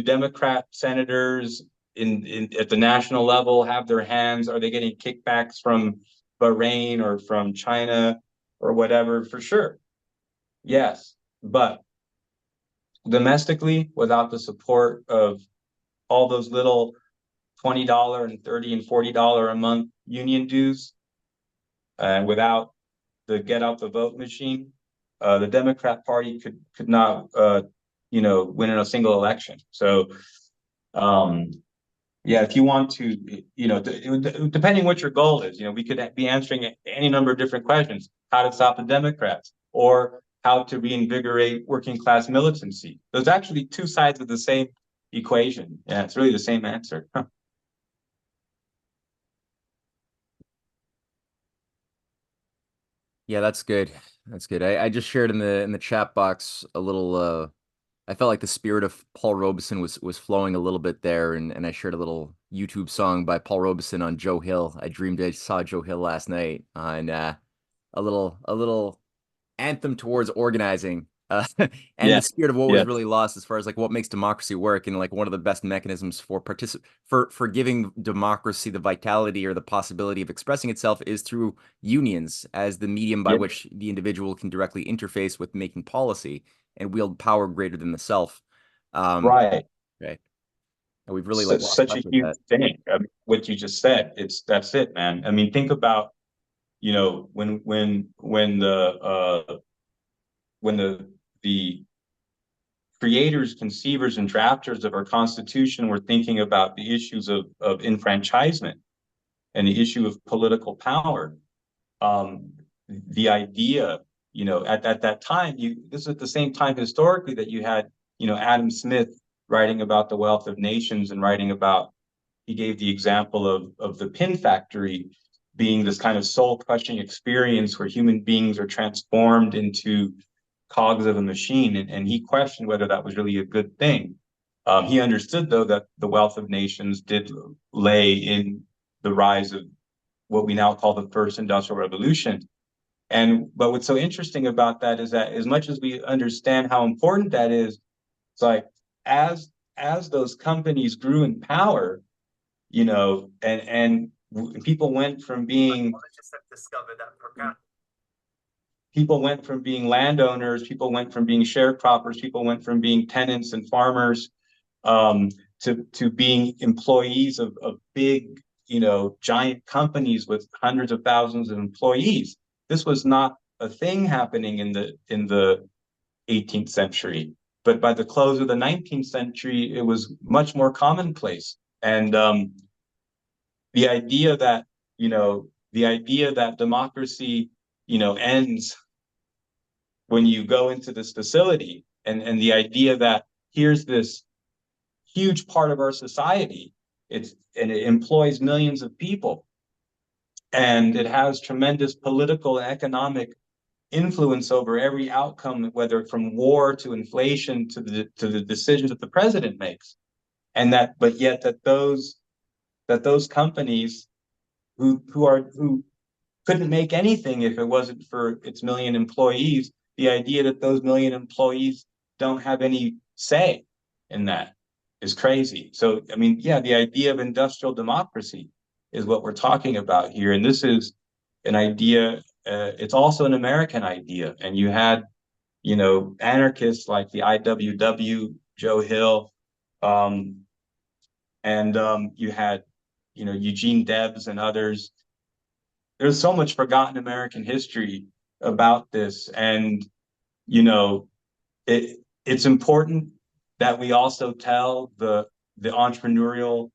Democrat senators at the national level have their hands? Are they getting kickbacks from Bahrain or from China or whatever? For sure, yes. But domestically, without the support of all those little $20 and $30 and $40 a month union dues, and without the get out the vote machine, the Democrat Party could not win in a single election. So yeah, if you want to, depending what your goal is, we could be answering any number of different questions: how to stop the Democrats, or how to reinvigorate working class militancy. There's actually two sides of the same equation. Yeah, it's really the same answer. Yeah, that's good. That's good. I just shared in the chat box a little I felt like the spirit of Paul Robeson was flowing a little bit there, and I shared a little YouTube song by Paul Robeson on Joe Hill. I dreamed I saw Joe Hill last night, and a little anthem towards organizing, and Yeah, the spirit of what was yeah, really lost as far as like what makes democracy work, and like one of the best mechanisms for for giving democracy the vitality or the possibility of expressing itself is through unions as the medium by yeah. which the individual can directly interface with making policy and wield power greater than the self. Um, Right. right. And we've really like Such lost such touch a with huge that. thing. I mean, what you just said, that's it, man. I mean, think about, when the creators, conceivers, and drafters of our Constitution were thinking about the issues of enfranchisement and the issue of political power. The idea, at that time, this is at the same time historically that you had, Adam Smith writing about the wealth of nations and writing about, he gave the example of the pin factory being this kind of soul crushing experience where human beings are transformed into cogs of a machine. And he questioned whether that was really a good thing. He understood, though, that the wealth of nations did lay in the rise of what we now call the first industrial revolution. But what's so interesting about that is that as much as we understand how important that is, it's like as those companies grew in power, and people went from being landowners, people went from being sharecroppers, people went from being tenants and farmers, to being employees of big, giant companies with hundreds of thousands of employees. This was not a thing happening in the 18th century, but by the close of the 19th century, it was much more commonplace. And the idea that democracy, ends when you go into this facility, and the idea that here's this huge part of our society, it employs millions of people, and it has tremendous political and economic influence over every outcome, whether from war to inflation to the decisions that the president makes. But yet those companies who couldn't make anything if it wasn't for its million employees, the idea that those million employees don't have any say in that is crazy. So, I mean, yeah, the idea of industrial democracy is what we're talking about here. And this is an idea, it's also an American idea. And you had, anarchists like the IWW, Joe Hill, and you had, Eugene Debs and others. There's so much forgotten American history about this. And, it's important that we also tell the entrepreneurial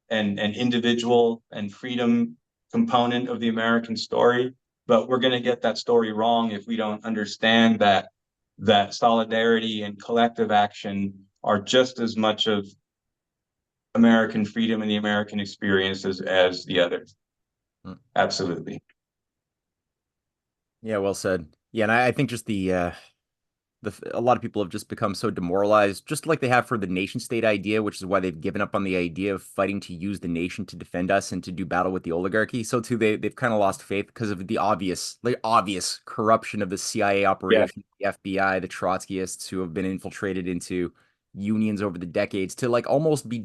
and individual and freedom component of the American story. But we're going to get that story wrong if we don't understand that solidarity and collective action are just as much of American freedom and the American experience as the other. Absolutely. Yeah, well said. Yeah, and I think just a lot of people have just become so demoralized, just like they have for the nation state idea, which is why they've given up on the idea of fighting to use the nation to defend us and to do battle with the oligarchy. So too, they've kind of lost faith because of the obvious corruption of the CIA Yeah. operation, the FBI, the Trotskyists who have been infiltrated into unions over the decades to like almost be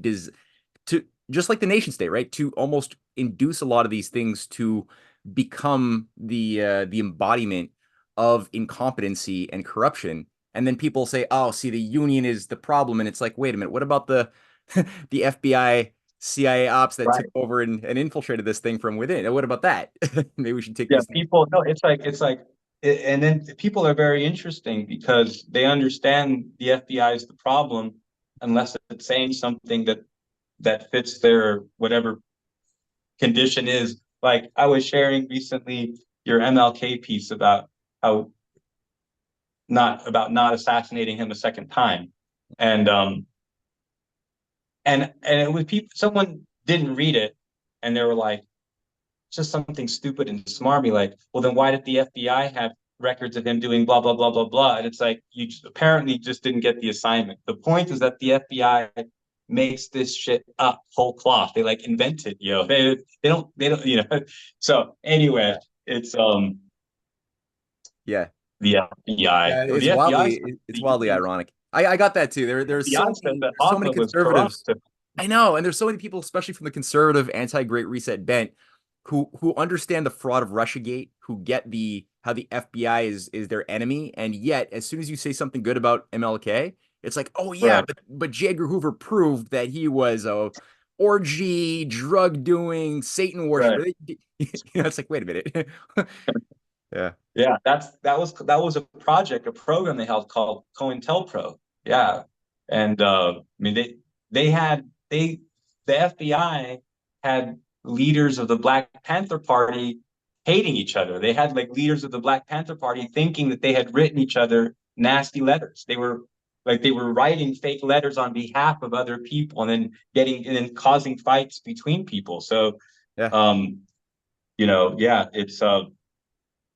to just like the nation state, right? To almost induce a lot of these things to become the embodiment of incompetency and corruption. And then people say, "Oh, see, the union is the problem." And it's like, wait a minute, what about the the FBI, CIA ops that Right. took over and infiltrated this thing from within? And what about that? Maybe we should take Yeah, these things. people, no, and then people are very interesting because they understand the FBI is the problem unless it's saying something that fits their whatever condition is. Like I was sharing recently your MLK piece about how not assassinating him a second time. And and it was people someone didn't read it and they were like, just something stupid and smarmy, like, well, then why did the FBI have records of him doing blah, blah, blah, blah, blah? And it's like, you apparently just didn't get the assignment. The point is that the FBI makes this shit up whole cloth. They like invent it, they don't, So anyway, it's Yeah. the FBI. Yeah, Or the FBI says it's the wildly union, ironic. I got that too. There's FBI says that so many Agba was conservatives. corrupt. I know, and there's so many people, especially from the conservative anti-Great Reset bent, who understand the fraud of Russiagate, who get the how the FBI is their enemy, and yet as soon as you say something good about MLK, it's like, oh yeah, Right. but J. Edgar Hoover proved that he was a orgy, drug doing, Satan Right. worshiper. It's like, wait a minute. Yeah. Yeah, that was a program they held called COINTELPRO. Yeah, and I mean the FBI had leaders of the Black Panther Party hating each other. They had like leaders of the Black Panther Party thinking that they had written each other nasty letters. They were writing fake letters on behalf of other people and then causing fights between people. So, Yeah. yeah, it's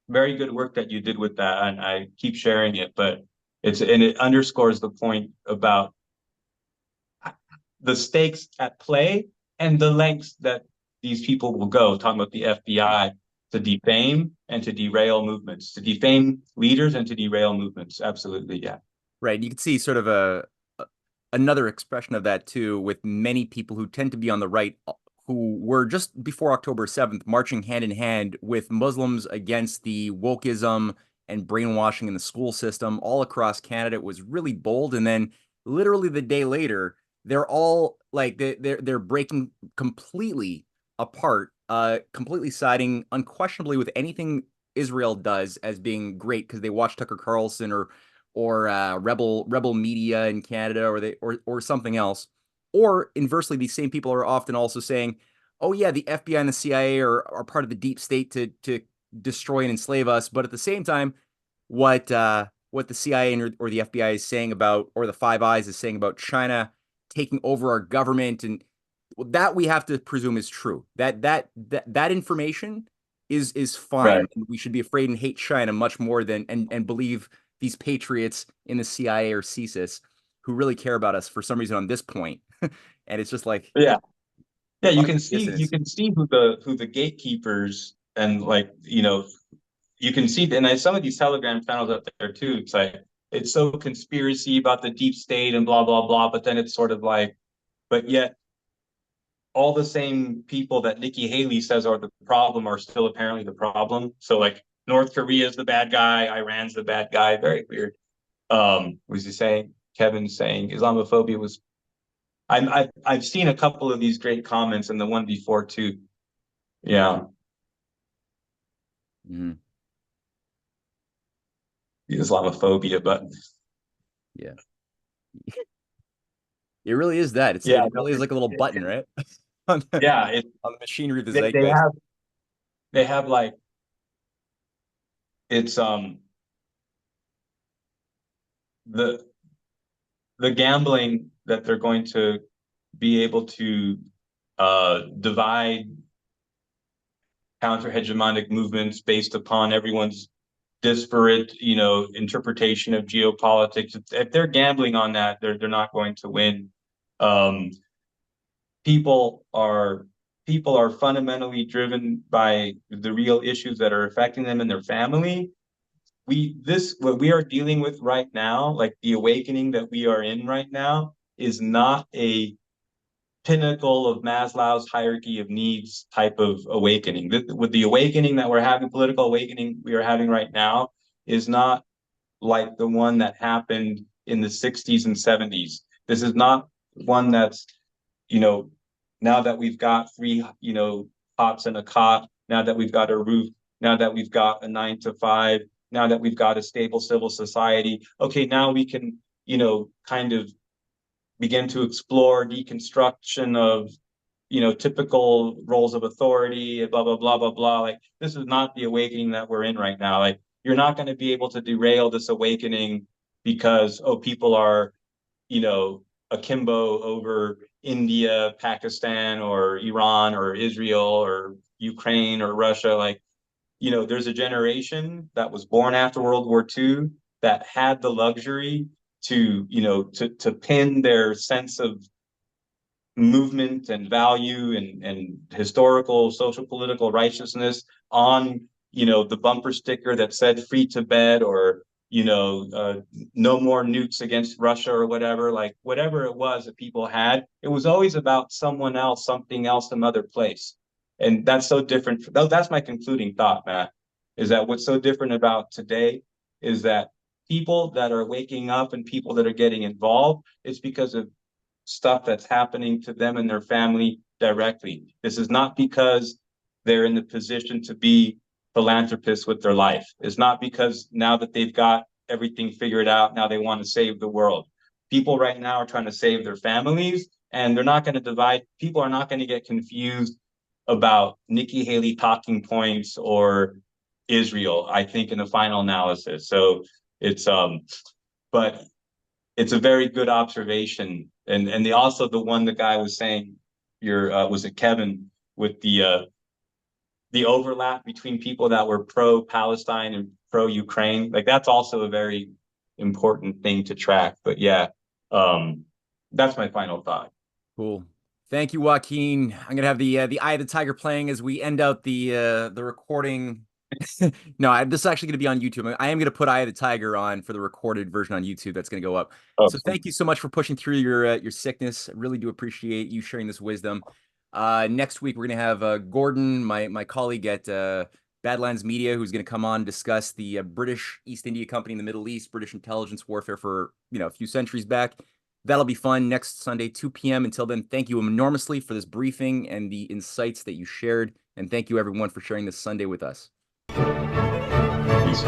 very good work that you did with that, and I keep sharing it. But it underscores the point about the stakes at play and the lengths that these people will go. Talking about the FBI to defame and to derail movements, to defame leaders and to derail movements. Absolutely, yeah. Right. You can see sort of another expression of that too with many people who tend to be on the right who were just before October 7th marching hand in hand with Muslims against the wokeism and brainwashing in the school system all across Canada. It was really bold. And then literally the day later, they're all like they're breaking completely apart, completely siding unquestionably with anything Israel does as being great because they watch Tucker Carlson or rebel media in Canada or something else. Or inversely, these same people are often also saying, "Oh yeah, the FBI and the CIA are part of the deep state to destroy and enslave us." But at the same time, what the CIA or the FBI is saying about, or the Five Eyes is saying about China taking over our government, and that we have to presume is true. That information is Right. fine. We should be afraid and hate China much more than and believe these patriots in the CIA or CSIS who really care about us for some reason on this point. And it's just like Yeah. Yeah, a you lot of can see dissonance. who the gatekeepers and like you can see and some of these Telegram channels out there too. It's like it's so conspiracy about the deep state and blah blah blah, but then it's sort of like, but yet all the same people that Nikki Haley says are the problem are still apparently the problem. So like North Korea is the bad guy, Iran's the bad guy. Very weird. Was he saying? Kevin's saying Islamophobia was. I've seen a couple of these great comments and the one before too. Yeah, Mhm. the Islamophobia, but Yeah. It really is that. yeah, It no, really is like a little button, right? On yeah, it, on the machinery of the they zeitgeist. have like it's the the gambling that they're going to be able to divide counter-hegemonic movements based upon everyone's disparate, interpretation of geopolitics. If they're gambling on that, they're not going to win. Um, people are fundamentally driven by the real issues that are affecting them and their family. What we are dealing with right now, like the awakening that we are in right now, is not a pinnacle of Maslow's hierarchy of needs type of awakening. With the awakening that we're having, political awakening we are having right now, is not like the one that happened in the 60s and 70s. This is not one that's, now that we've got three, pots and a cot, now that we've got a roof, now that we've got a 9 to 5, now that we've got a stable civil society, okay, now we can, kind of begin to explore deconstruction of, typical roles of authority, blah, blah, blah, blah, blah. Like, this is not the awakening that we're in right now. Like, you're not going to be able to derail this awakening because, people are, akimbo over India, Pakistan, or Iran, or Israel, or Ukraine, or Russia. Like, there's a generation that was born after World War II that had the luxury to, to pin their sense of movement and value and historical, social, political righteousness on, the bumper sticker that said free Tibet, or, no more nukes against Russia, or whatever. Like, whatever it was that people had, it was always about someone else, something else, some other place. And that's so different. That's my concluding thought, Matt, is that what's so different about today is that people that are waking up and people that are getting involved, it's because of stuff that's happening to them and their family directly. This is not because they're in the position to be philanthropists with their life. It's not because now that they've got everything figured out, now they want to save the world. People right now are trying to save their families, and they're not going to divide. People are not going to get confused about Nikki Haley talking points or Israel, I think, in the final analysis. So it's but it's a very good observation. And the one the guy was saying, was it Kevin, with the overlap between people that were pro-Palestine and pro-Ukraine. Like, that's also a very important thing to track. But yeah, that's my final thought. Cool. Thank you, Joaquin. I'm gonna have the Eye of the Tiger playing as we end out the recording. No, this is actually going to be on YouTube. I am going to put Eye of the Tiger on for the recorded version on YouTube. That's going to go up. Oh, so thank you so much for pushing through your sickness. I really do appreciate you sharing this wisdom. Next week, we're going to have Gordon, my colleague at Badlands Media, who's going to come on and discuss the British East India Company in the Middle East, British intelligence warfare for a few centuries back. That'll be fun next Sunday, 2 p.m. Until then, thank you enormously for this briefing and the insights that you shared. And thank you, everyone, for sharing this Sunday with us. Peace.